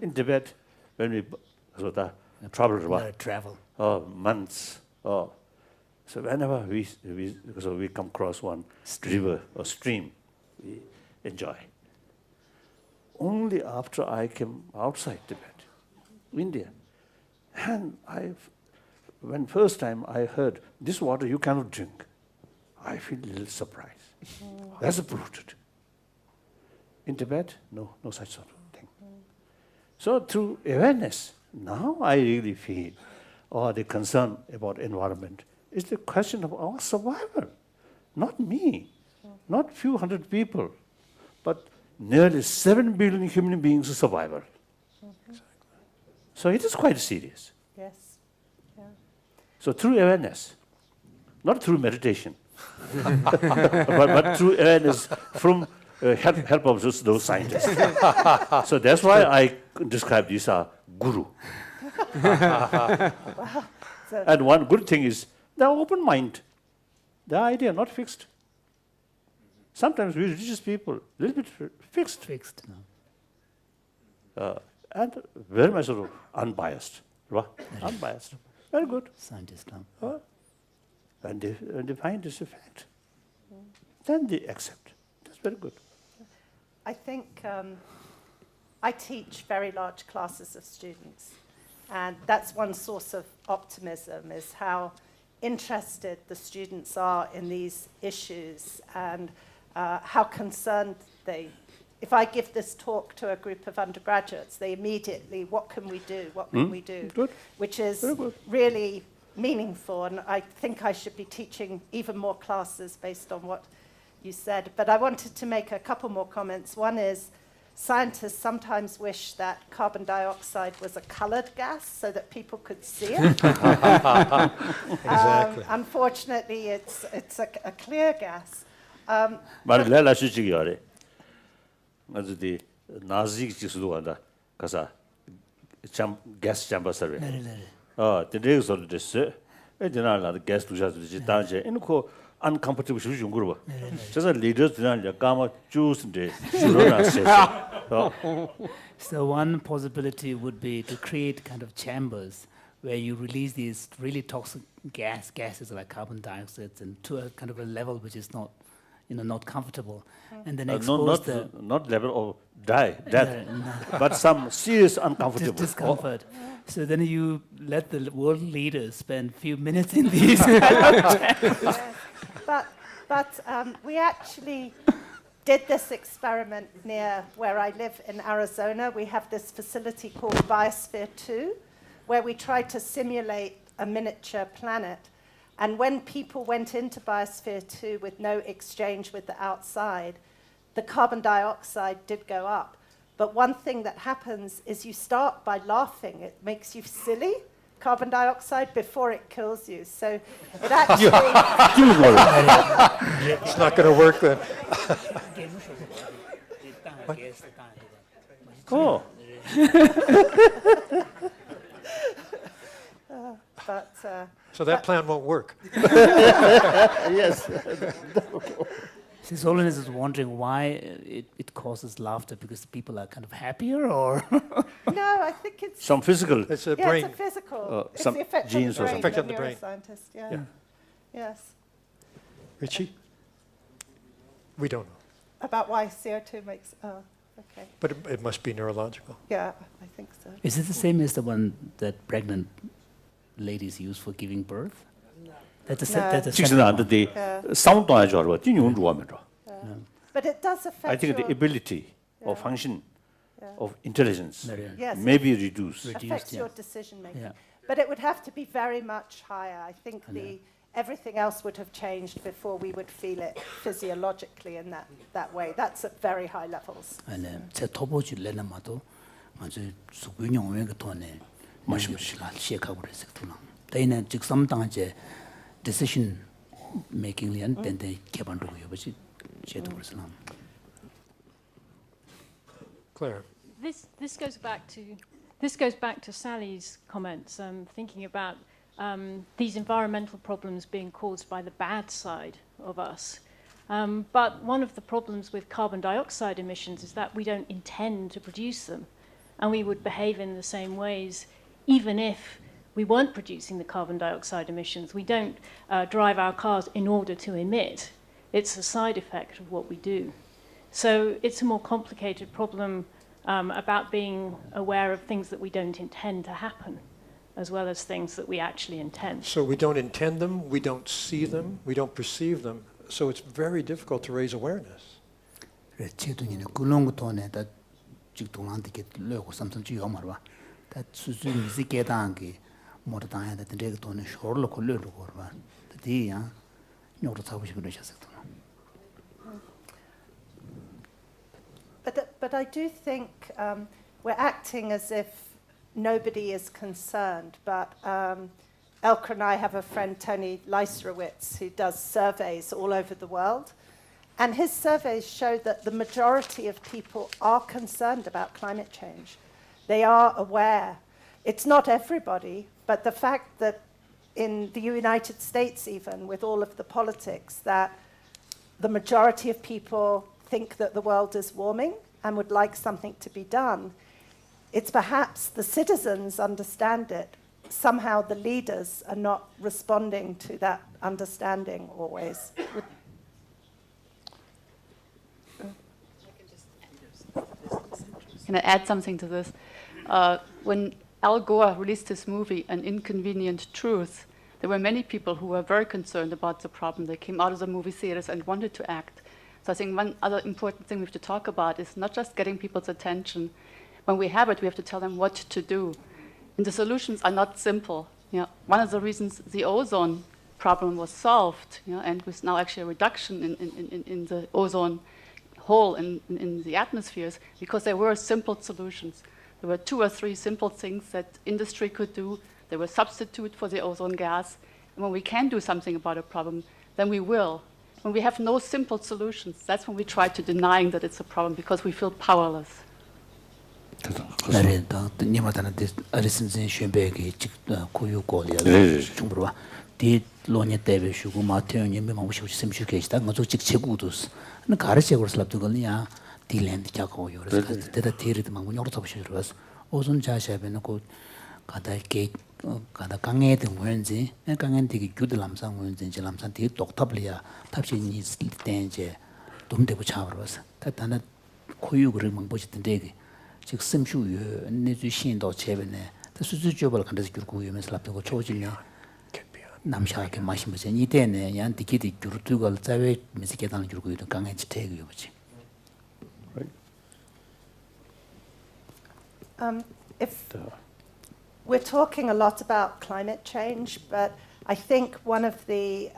In Tibet, when we travel months. So whenever we come across one river or stream, we enjoy. Only after I came outside Tibet, India, and when first time I heard this water you cannot drink, I feel a little surprised. That's brutal. In Tibet, no such sort of thing. So through awareness, now I really feel, the concern about environment is the question of our survival, not me, not few hundred people, but nearly 7 billion human beings' survival. So it is quite serious. Yes. Yeah. So through awareness, not through meditation, but through awareness from help of those scientists. So that's why I describe these as guru. And one good thing is they're open mind. The idea not fixed. Sometimes we religious people a little bit fixed. And very much sort of unbiased. Unbiased. Very good. Scientist. And they find this a fact. Then they accept. That's very good. I think I teach very large classes of students, and that's one source of optimism, is how interested the students are in these issues and how concerned if I give this talk to a group of undergraduates, they immediately, what can we do? What can we do? Good. Which is really meaningful, and I think I should be teaching even more classes based on what you said. But I wanted to make a couple more comments. One is, scientists sometimes wish that carbon dioxide was a colored gas so that people could see it. Exactly. Unfortunately, it's a clear gas. 말레라 시지기야래. 아주디 나직 지수도한다. 가사 gas chamber survey. The sort of this. The gas to just danger. And uncomfortable shoes 봐. Just a leaders gamma juice the So one possibility would be to create kind of chambers where you release these really toxic gases like carbon dioxide, and to a kind of a level which is not, not comfortable, and then expose not level of death, but some serious uncomfortable discomfort. So then you let the world leaders spend a few minutes in these. But we actually did this experiment near where I live in Arizona. We have this facility called Biosphere 2, where we tried to simulate a miniature planet. And when people went into Biosphere 2 with no exchange with the outside, the carbon dioxide did go up. But one thing that happens is you start by laughing. It makes you silly, carbon dioxide, before it kills you. So it actually... It's not going to work then. Oh. So that plan won't work. Yes. His Holiness is wondering why it causes laughter, because people are kind of happier, or? No, I think it's... Some physical. It's a brain. It's a physical. It's some the effect genes on or the brain. something. Effect on the brain. Neuroscientist, yeah. Yeah. Yes. Richie? We don't know. About why CO2 makes... Oh, okay. But it must be neurological. Yeah, I think so. Is it the same as the one that pregnant ladies use for giving birth? That's a No. Children under the sound noise or what? But it does affect I think your, the ability or function of intelligence yes, may be reduced. affects your decision making. Yeah. But it would have to be very much higher. I think everything else would have changed before we would feel it physiologically in that way. That's at very high levels. 제 토보지 레나마도 아주 수군용 왜 그토네 마시무시라 시작하고 그랬었구나. 대인은 즉 삼당제 decision making이 안 된데 개발도요. 뭐지? 제도 그랬으나. Claire. This goes back to Sally's comments. Thinking about these environmental problems being caused by the bad side of us. But one of the problems with carbon dioxide emissions is that we don't intend to produce them, and we would behave in the same ways even if we weren't producing the carbon dioxide emissions. We don't drive our cars in order to emit. It's a side effect of what we do. So it's a more complicated problem about being aware of things that we don't intend to happen, as well as things that we actually intend. So we don't intend them, we don't see them, we don't perceive them. So it's very difficult to raise awareness. 제도는 그런 것도네 다 직동한테 lö고 삼선 주요 말봐. 다 수수 미지게단게 모두 다야다 되게 돈은 쇼르로 걸려고 봐. 뒤야 요로 잡고 싶어 그러셨어. But I do think we're acting as if nobody is concerned. But Elke and I have a friend, Tony Leiserowitz, who does surveys all over the world. And his surveys show that the majority of people are concerned about climate change. They are aware. It's not everybody, but the fact that in the United States even, with all of the politics, that the majority of people think that the world is warming and would like something to be done, it's perhaps the citizens understand it. Somehow the leaders are not responding to that understanding always. Can I add something to this? When Al Gore released his movie, An Inconvenient Truth, there were many people who were very concerned about the problem. They came out of the movie theaters and wanted to act. So I think one other important thing we have to talk about is not just getting people's attention. When we have it, we have to tell them what to do. And the solutions are not simple. You know, one of the reasons the ozone problem was solved, you know, and with now actually a reduction in the ozone hole in the atmospheres, because there were simple solutions. There were 2 or 3 simple things that industry could do. They were substitute for the ozone gas. And when we can do something about a problem, then we will. When we have no simple solutions, that's when we try to denying that it's a problem, because we feel powerless. 나래다 니마다는데 아리슨진 쉐베기 직 고유고리야 중부와 디 로니 때베 슈고 마테오니 메마우시 심슈 계시다 뭐저 직 제구도스 나 가르치고 슬랍도 걸냐 딜랜드 자고요 그래서 데다 데리도 막 뭐로 잡으셔 그래서 오존 자샤베는 고 가다게 가다 강에도 뭐인지 강엔디기 규들람상 뭐인지 람상 디 똑탑리아 탑신이 스텐제 돈대고 차버서 다다나 고유를 막 보시던데 즉 심슈유 내주신도 제변에 수수주벌 간다서 줄고 유면서 lap고 초질려 남샤게 마시면서 이때네 양 디기디 줄두걸 자외 미스게단 줄고 있던 강에 지태고요 그렇지. If we're talking a lot about climate change, but I think one of the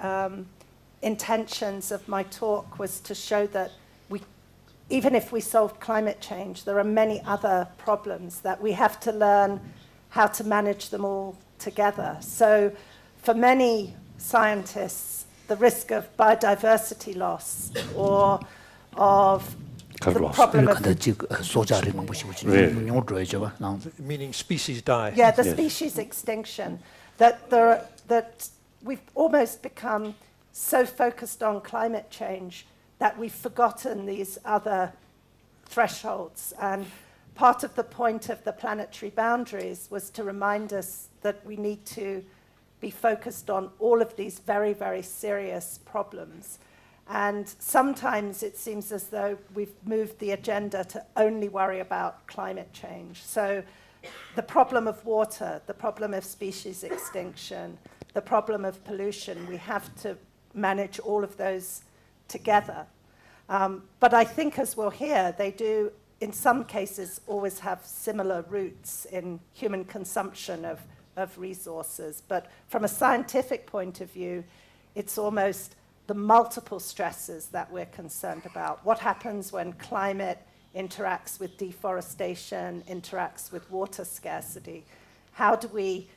intentions of my talk was to show that even if we solve climate change, there are many other problems that we have to learn how to manage them all together. So for many scientists, the risk of biodiversity loss or of the problem of... Meaning species die. Yeah, the species extinction. That we've almost become so focused on climate change that we've forgotten these other thresholds. And part of the point of the planetary boundaries was to remind us that we need to be focused on all of these very, very serious problems. And sometimes it seems as though we've moved the agenda to only worry about climate change. So the problem of water, the problem of species extinction, the problem of pollution, we have to manage all of those together. But I think, as we'll hear, they do, in some cases, always have similar roots in human consumption of resources. But from a scientific point of view, it's almost the multiple stresses that we're concerned about. What happens when climate interacts with deforestation, interacts with water scarcity? how do we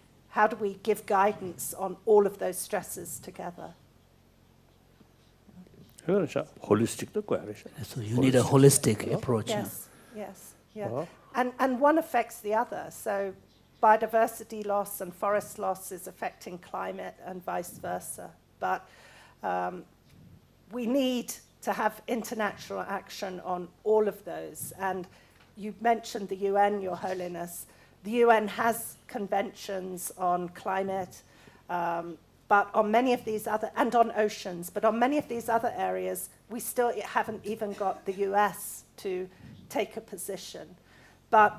give guidance on all of those stresses together? Holistic. So you need a holistic approach. Yes, And one affects the other. So biodiversity loss and forest loss is affecting climate and vice versa. But we need to have international action on all of those. And you mentioned the UN, Your Holiness. The UN has conventions on climate, but on many of these other, and on oceans, but on many of these other areas, we still haven't even got the US to take a position. But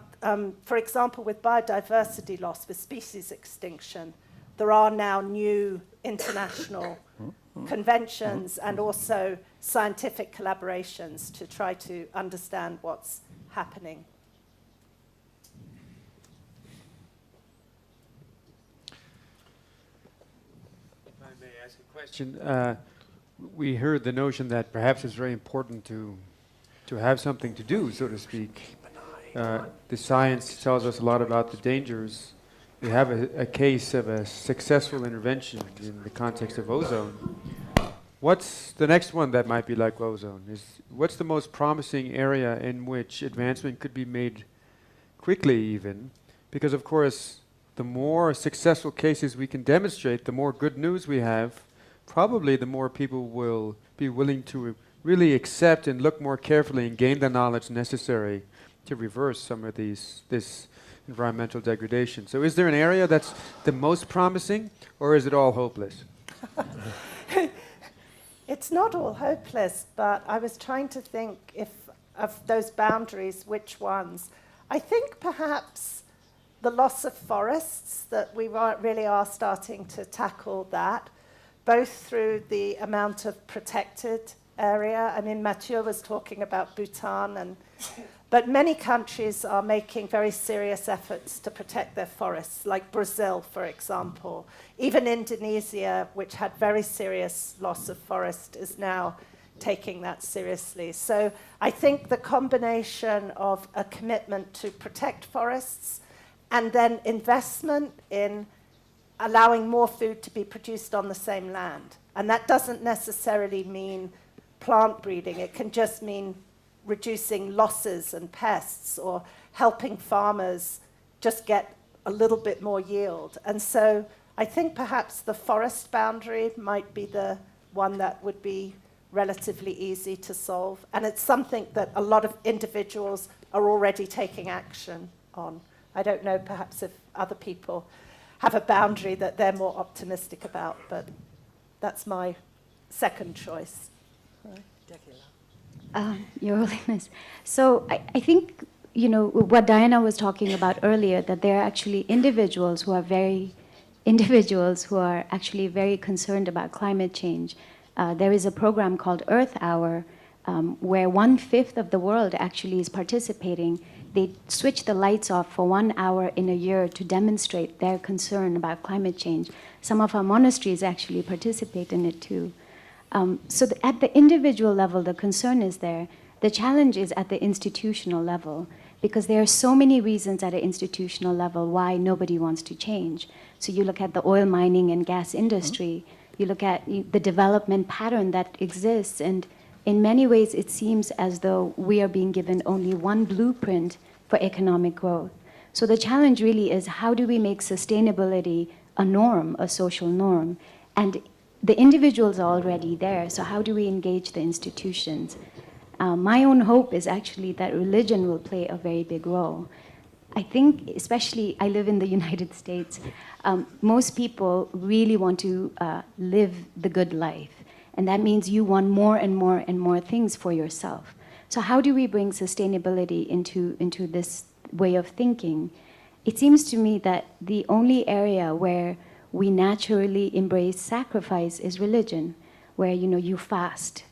for example, with biodiversity loss, with species extinction, there are now new international conventions and also scientific collaborations to try to understand what's happening. If I may ask a question, we heard the notion that perhaps it's very important to have something to do, so to speak. The science tells us a lot about the dangers. We have a case of a successful intervention in the context of ozone. What's the next one that might be like ozone? What's the most promising area in which advancement could be made quickly even? Because of course, the more successful cases we can demonstrate, the more good news we have, probably the more people will be willing to really accept and look more carefully and gain the knowledge necessary to reverse some of this environmental degradation. So is there an area that's the most promising, or is it all hopeless? It's not all hopeless, but I was trying to think of those boundaries, which ones. I think perhaps the loss of forests, that we really are starting to tackle that, both through the amount of protected area. I mean, Mathieu was talking about Bhutan, but many countries are making very serious efforts to protect their forests, like Brazil, for example. Even Indonesia, which had very serious loss of forest, is now taking that seriously. So I think the combination of a commitment to protect forests and then investment in allowing more food to be produced on the same land. And that doesn't necessarily mean plant breeding. It can just mean reducing losses and pests, or helping farmers just get a little bit more yield. And so I think perhaps the forest boundary might be the one that would be relatively easy to solve. And it's something that a lot of individuals are already taking action on. I don't know perhaps if other people have a boundary that they're more optimistic about, but that's my second choice. Your Holiness. So I think, what Diana was talking about earlier, that there are actually individuals who are actually very concerned about climate change. There is a program called Earth Hour, where 1/5 of the world actually is participating. They switch the lights off for 1 hour in a year to demonstrate their concern about climate change. Some of our monasteries actually participate in it too. So at the individual level, the concern is there. The challenge is at the institutional level, because there are so many reasons at an institutional level why nobody wants to change. So you look at the oil mining and gas industry, you look at the development pattern that exists, and in many ways it seems as though we are being given only one blueprint for economic growth. So the challenge really is, how do we make sustainability a norm, a social norm? And the individuals are already there, so how do we engage the institutions? My own hope is actually that religion will play a very big role. I think, especially, I live in the United States, most people really want to live the good life. And that means you want more and more and more things for yourself. So how do we bring sustainability into this way of thinking? It seems to me that the only area where we naturally embrace sacrifice is religion, where you fast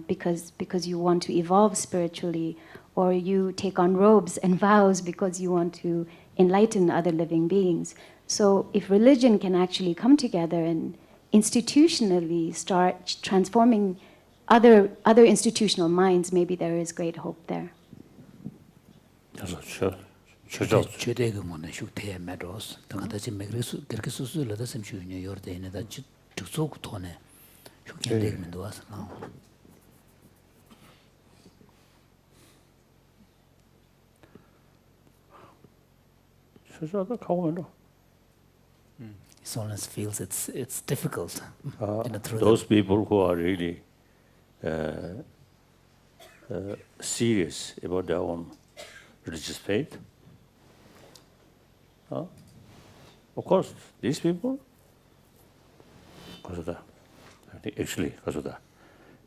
because you want to evolve spiritually, or you take on robes and vows because you want to enlighten other living beings. So if religion can actually come together and institutionally start transforming other institutional minds, maybe there is great hope there. Sure. 최대 규모의 슈테 메도스 당다지 메그리스 그렇게 수술을 하다 심슈니 요르데네다 즉속 돈에 슈켄데면도 와서 His Holiness feels it's difficult. Those people who are really serious about their own religious faith, of course, these people, because of the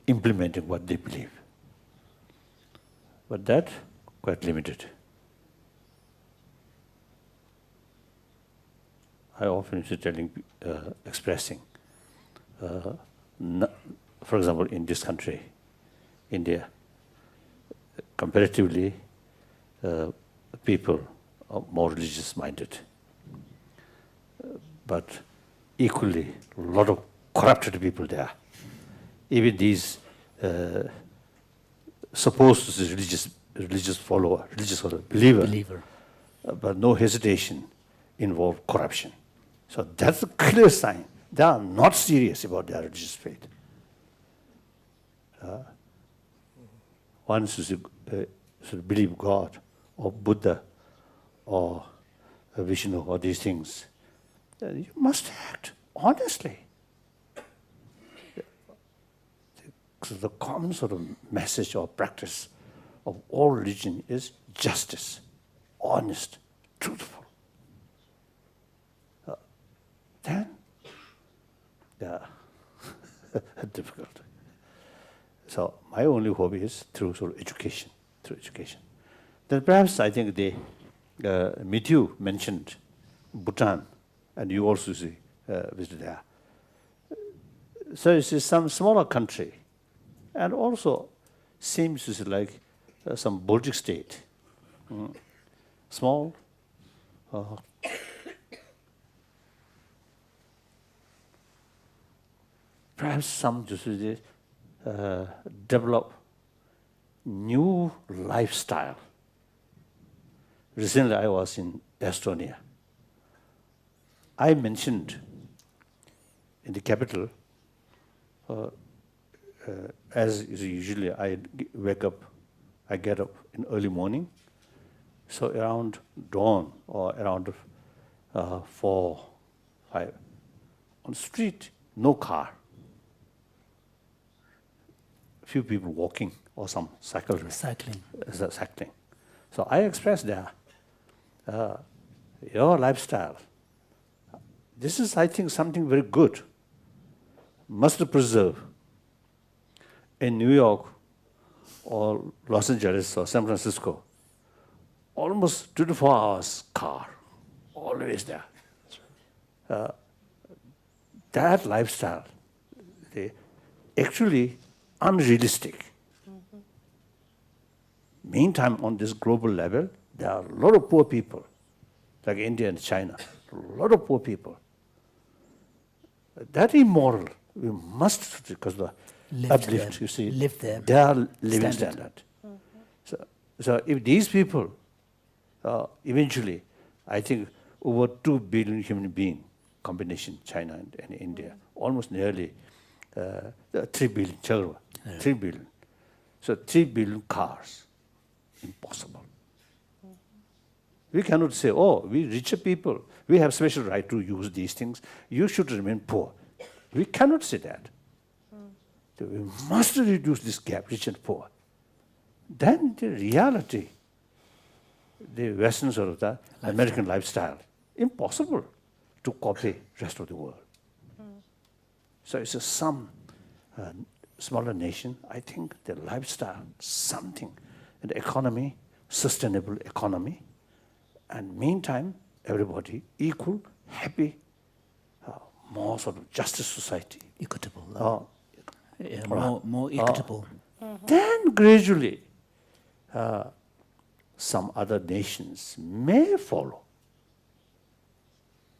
implementing what they believe. But that quite limited. I often expressing, for example, in this country, India, comparatively, people are more religious-minded, but equally, a lot of corrupted people there. Even these supposed to be religious follower, believer, but no hesitation involve corruption. So that's a clear sign. They are not serious about their religious faith. One should believe God or Buddha or Vishnu or these things. You must act honestly. So the common sort of message or practice of all religion is justice, honest, truthful. Then, difficult. So my only hope is through sort of education. Then perhaps I think Mithu mentioned Bhutan, and you also visited there. So it's some smaller country, and also seems to like some Baltic state, small. Perhaps some just develop new lifestyle. Recently, I was in Estonia. I mentioned in the capital, as usually I get up in early morning, so around dawn or around 4, 5, on the street, no car. Few people walking or some cycling. So I expressed there, your lifestyle, this is, I think, something very good, must preserve. In New York or Los Angeles or San Francisco, almost 24 hours car, always there. That lifestyle, actually unrealistic. Meantime, on this global level, there are a lot of poor people, like India and China, a lot of poor people. That immoral. We must, because the uplift, you see, their living standard. So if these people, eventually, I think over 2 billion human beings, combination China and India, almost nearly 3 billion children, 3 billion. So 3 billion cars, impossible. We cannot say, we richer people, we have special right to use these things, you should remain poor. We cannot say that. So we must reduce this gap, rich and poor. Then the reality, the Western sort of the American lifestyle, impossible to copy rest of the world. So it's some smaller nation, I think the lifestyle, something, and the economy, sustainable economy, and meantime, everybody equal, happy, more sort of justice society. Equitable. More equitable. Then gradually, some other nations may follow.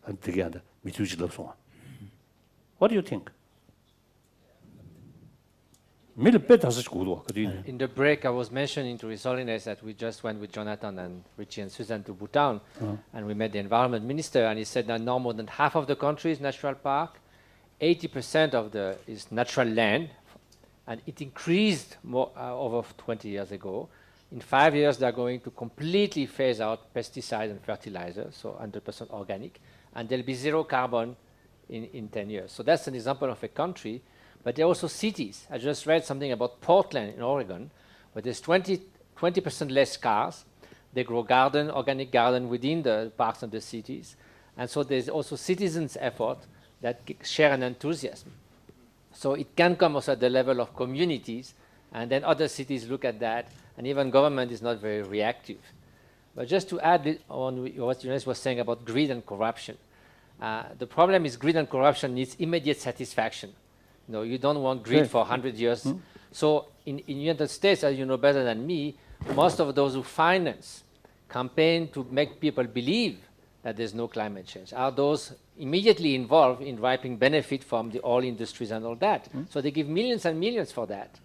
And together, what do you think? In the break, I was mentioning to His Holiness that we just went with Jonathan and Richie and Susan to Bhutan, and we met the environment minister, and he said that now more than half of the country is national park, 80% of the is natural land, and it increased more over 20 years ago. In 5 years, they're going to completely phase out pesticides and fertilizers, so 100% organic, and there'll be zero carbon in 10 years. So that's an example of a country. But there are also cities. I just read something about Portland in Oregon, where there's 20% less cars. They grow organic garden within the parks and the cities. And so there's also citizens' effort that share an enthusiasm. So it can come also at the level of communities, and then other cities look at that, and even government is not very reactive. But just to add on what Jonas was saying about greed and corruption, the problem is greed and corruption needs immediate satisfaction. No, you don't want greed for 100 years. So in the United States, as you know better than me, most of those who finance campaign to make people believe that there's no climate change are those immediately involved in reaping benefit from the oil industries and all that. So they give millions and millions for that.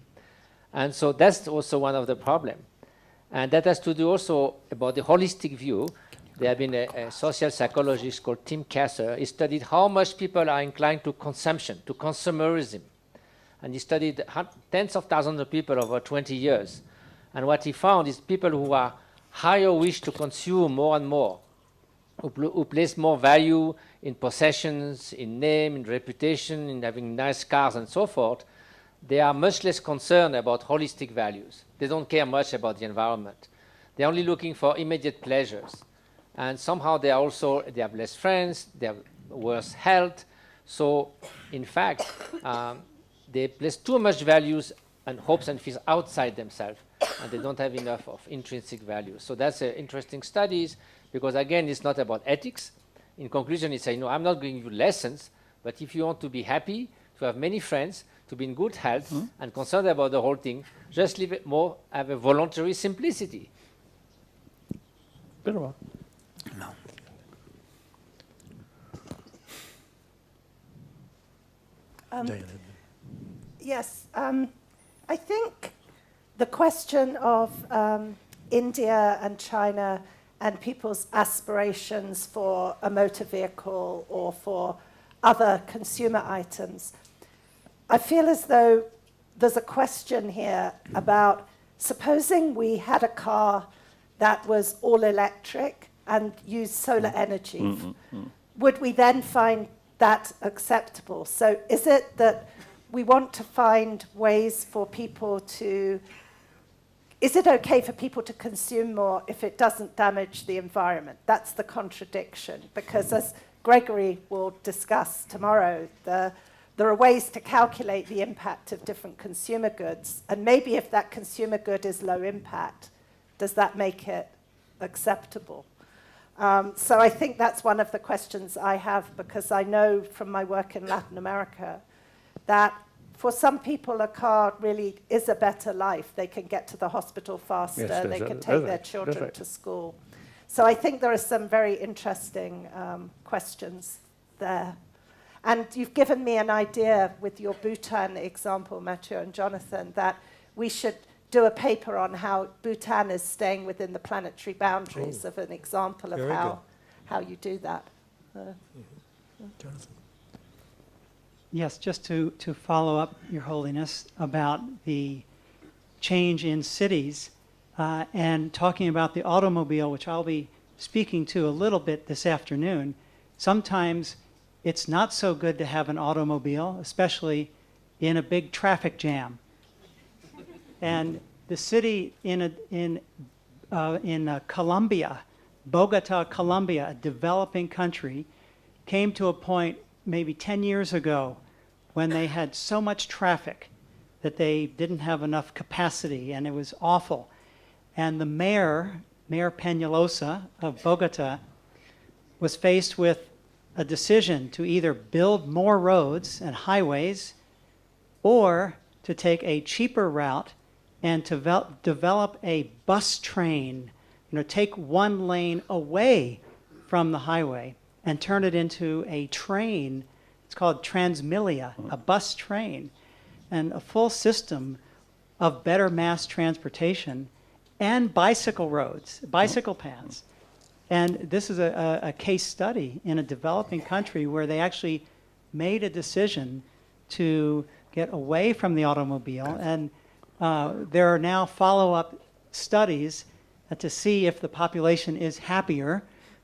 And so that's also one of the problems. And that has to do also about the holistic view. There have been a social psychologist called Tim Kasser. He studied how much people are inclined to consumption, to consumerism. And he studied tens of thousands of people over 20 years. And what he found is people who are higher wish to consume more and more, who place more value in possessions, in name, in reputation, in having nice cars and so forth, they are much less concerned about holistic values. They don't care much about the environment. They're only looking for immediate pleasures. And somehow they have less friends, they have worse health. So in fact, they place too much values and hopes and fears outside themselves, and they don't have enough of intrinsic values. So that's interesting studies, because again, it's not about ethics. In conclusion, it's saying, no, I'm not giving you lessons, but if you want to be happy, to have many friends, to be in good health, and concerned about the whole thing, just live it more, have a voluntary simplicity. No. Yes, I think the question of India and China and people's aspirations for a motor vehicle or for other consumer items, I feel as though there's a question here about supposing we had a car that was all electric and used solar energy, would we then find that acceptable? So is it that we want to find ways for people to, is it okay for people to consume more if it doesn't damage the environment? That's the contradiction, because as Gregory will discuss tomorrow, there are ways to calculate the impact of different consumer goods, and maybe if that consumer good is low impact, does that make it acceptable? So I think that's one of the questions I have, because I know from my work in Latin America that for some people a car really is a better life. They can get to the hospital faster, they can take their children to school. So I think there are some very interesting questions there. And you've given me an idea with your Bhutan example, Mathieu and Jonathan, that we should do a paper on how Bhutan is staying within the planetary boundaries of an example of how you do that. Jonathan. Yes, just to follow up, Your Holiness, about the change in cities and talking about the automobile, which I'll be speaking to a little bit this afternoon. Sometimes it's not so good to have an automobile, especially in a big traffic jam. And the city in Colombia, Bogota, Colombia, a developing country, came to a point maybe 10 years ago when they had so much traffic that they didn't have enough capacity, and it was awful. And the Mayor Peñalosa of Bogota, was faced with a decision to either build more roads and highways or to take a cheaper route and to develop a bus train, take one lane away from the highway and turn it into a train. It's called Transmilia, a bus train. and a full system of better mass transportation and bicycle roads, bicycle paths. And this is a case study in a developing country where they actually made a decision to get away from the automobile. And there are now follow-up studies to see if the population is happier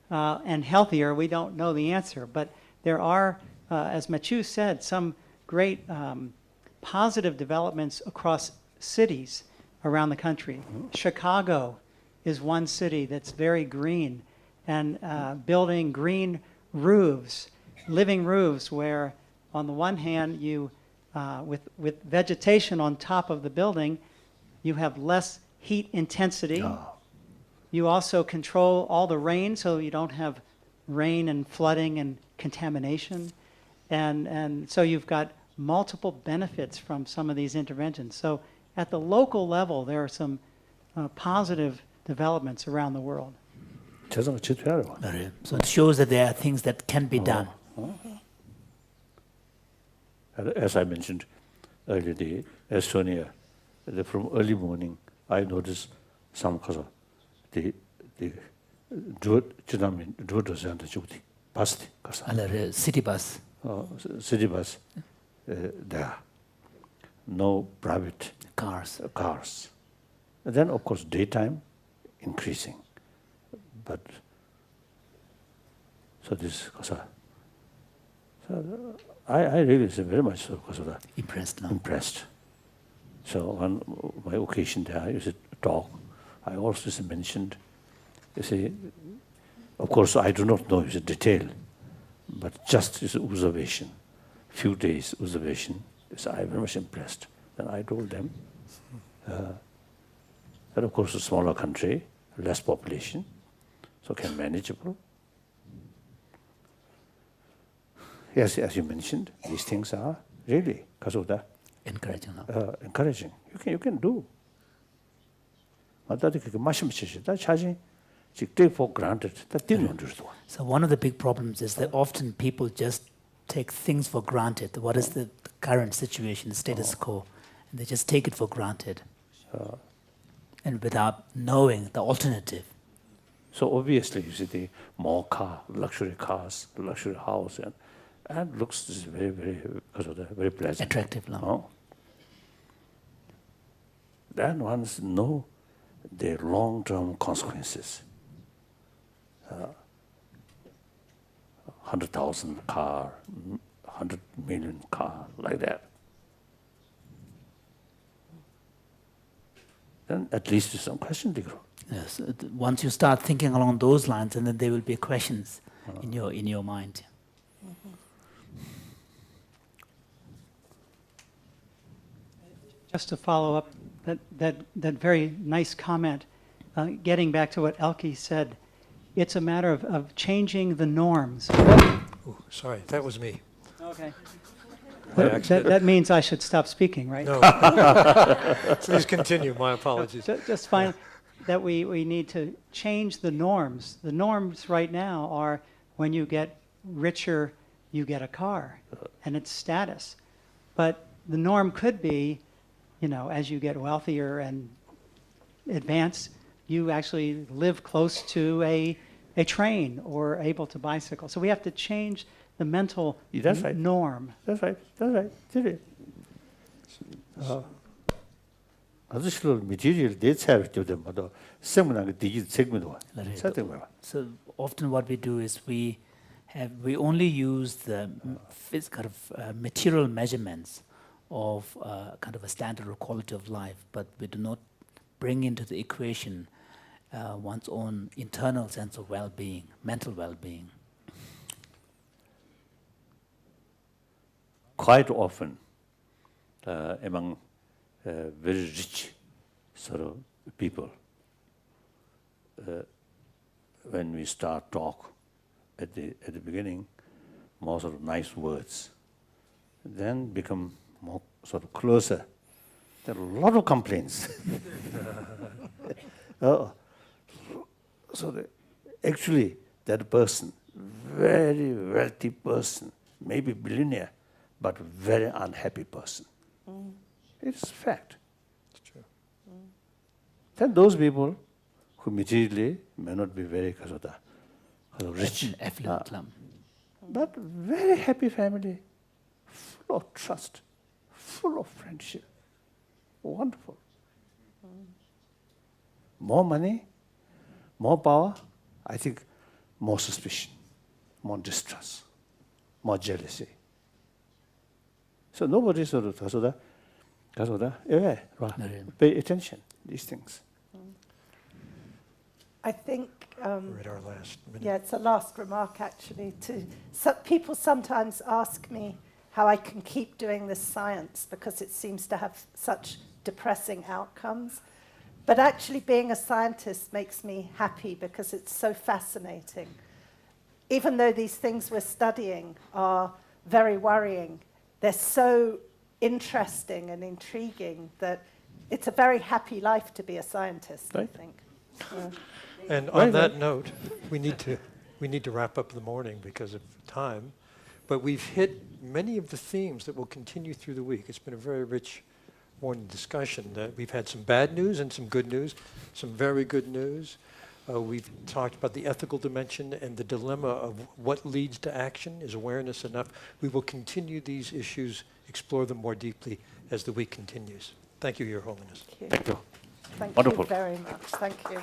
and healthier. We don't know the answer, but there are, as Machu said, some great positive developments across cities around the country. Chicago is one city that's very green, and building green roofs, living roofs, where on the one hand you, with vegetation on top of the building, you have less heat intensity. You also control all the rain, so you don't have rain and flooding and contamination. And so you've got multiple benefits from some of these interventions. So at the local level, there are some positive developments around the world. So it shows that there are things that can be done. As I mentioned earlier, the Estonia, from early morning, I noticed some cause of the City bus. City bus, there, no private cars. And then, of course, daytime increasing, but so this so I really very much so impressed. So on my occasion there, I used to talk. I also mentioned, you see, of course, I do not know the detail, but just this observation, few days observation, so I very much impressed. Then I told them that, of course, a smaller country, less population, so can manageable. Yes, as you mentioned, these things are really encouraging. Encouraging. You can do. Take for granted. So one of the big problems is that often people just take things for granted. What is the current situation, the status quo? And they just take it for granted. And without knowing the alternative. So obviously, you see the more luxury cars, luxury house, and looks very, very pleasant. Attractive. Then ones know the long-term consequences. 100,000 car, 100 million car, like that. Then at least some question, Yes, once you start thinking along those lines, and then there will be questions in your mind. Just to follow up that very nice comment, getting back to what Elke said, it's a matter of changing the norms. Ooh, sorry, that was me. Okay. That means I should stop speaking, right? No. Please continue. My apologies. Just find that we need to change the norms. The norms right now are when you get richer, you get a car, and it's status. But the norm could be, as you get wealthier and advance, you actually live close to a train or able to bicycle. So we have to change the mental norm. That's right. So often what we do is we only use the material measurements of kind of a standard or quality of life, but we do not bring into the equation one's own internal sense of well-being, mental well-being. Quite often, among very rich sort of people, when we start talk at the beginning, more sort of nice words, then become more sort of closer. There are a lot of complaints. So actually, that person, very wealthy person, maybe billionaire, but very unhappy person. It's fact. It's true. Then those people who materially may not be very rich, Affluent slum. but very happy family, full of trust, full of friendship, wonderful. More money, more power, I think more suspicion, more distrust, more jealousy. So nobody sort of pay attention to these things. I think We're at our last minute. yeah, it's a last remark actually. People sometimes ask me how I can keep doing this science because it seems to have such depressing outcomes. But actually being a scientist makes me happy because it's so fascinating. Even though these things we're studying are very worrying, they're so interesting and intriguing that it's a very happy life to be a scientist, Right. I think. And on that note, we need to wrap up the morning because of time. But we've hit many of the themes that will continue through the week. It's been a very rich morning discussion. We've had some bad news and some good news, some very good news. We've talked about the ethical dimension and the dilemma of what leads to action. Is awareness enough? We will continue these issues, explore them more deeply as the week continues. Thank you, Your Holiness. Thank you. Thank you. Thank Wonderful. you very much. Thank you.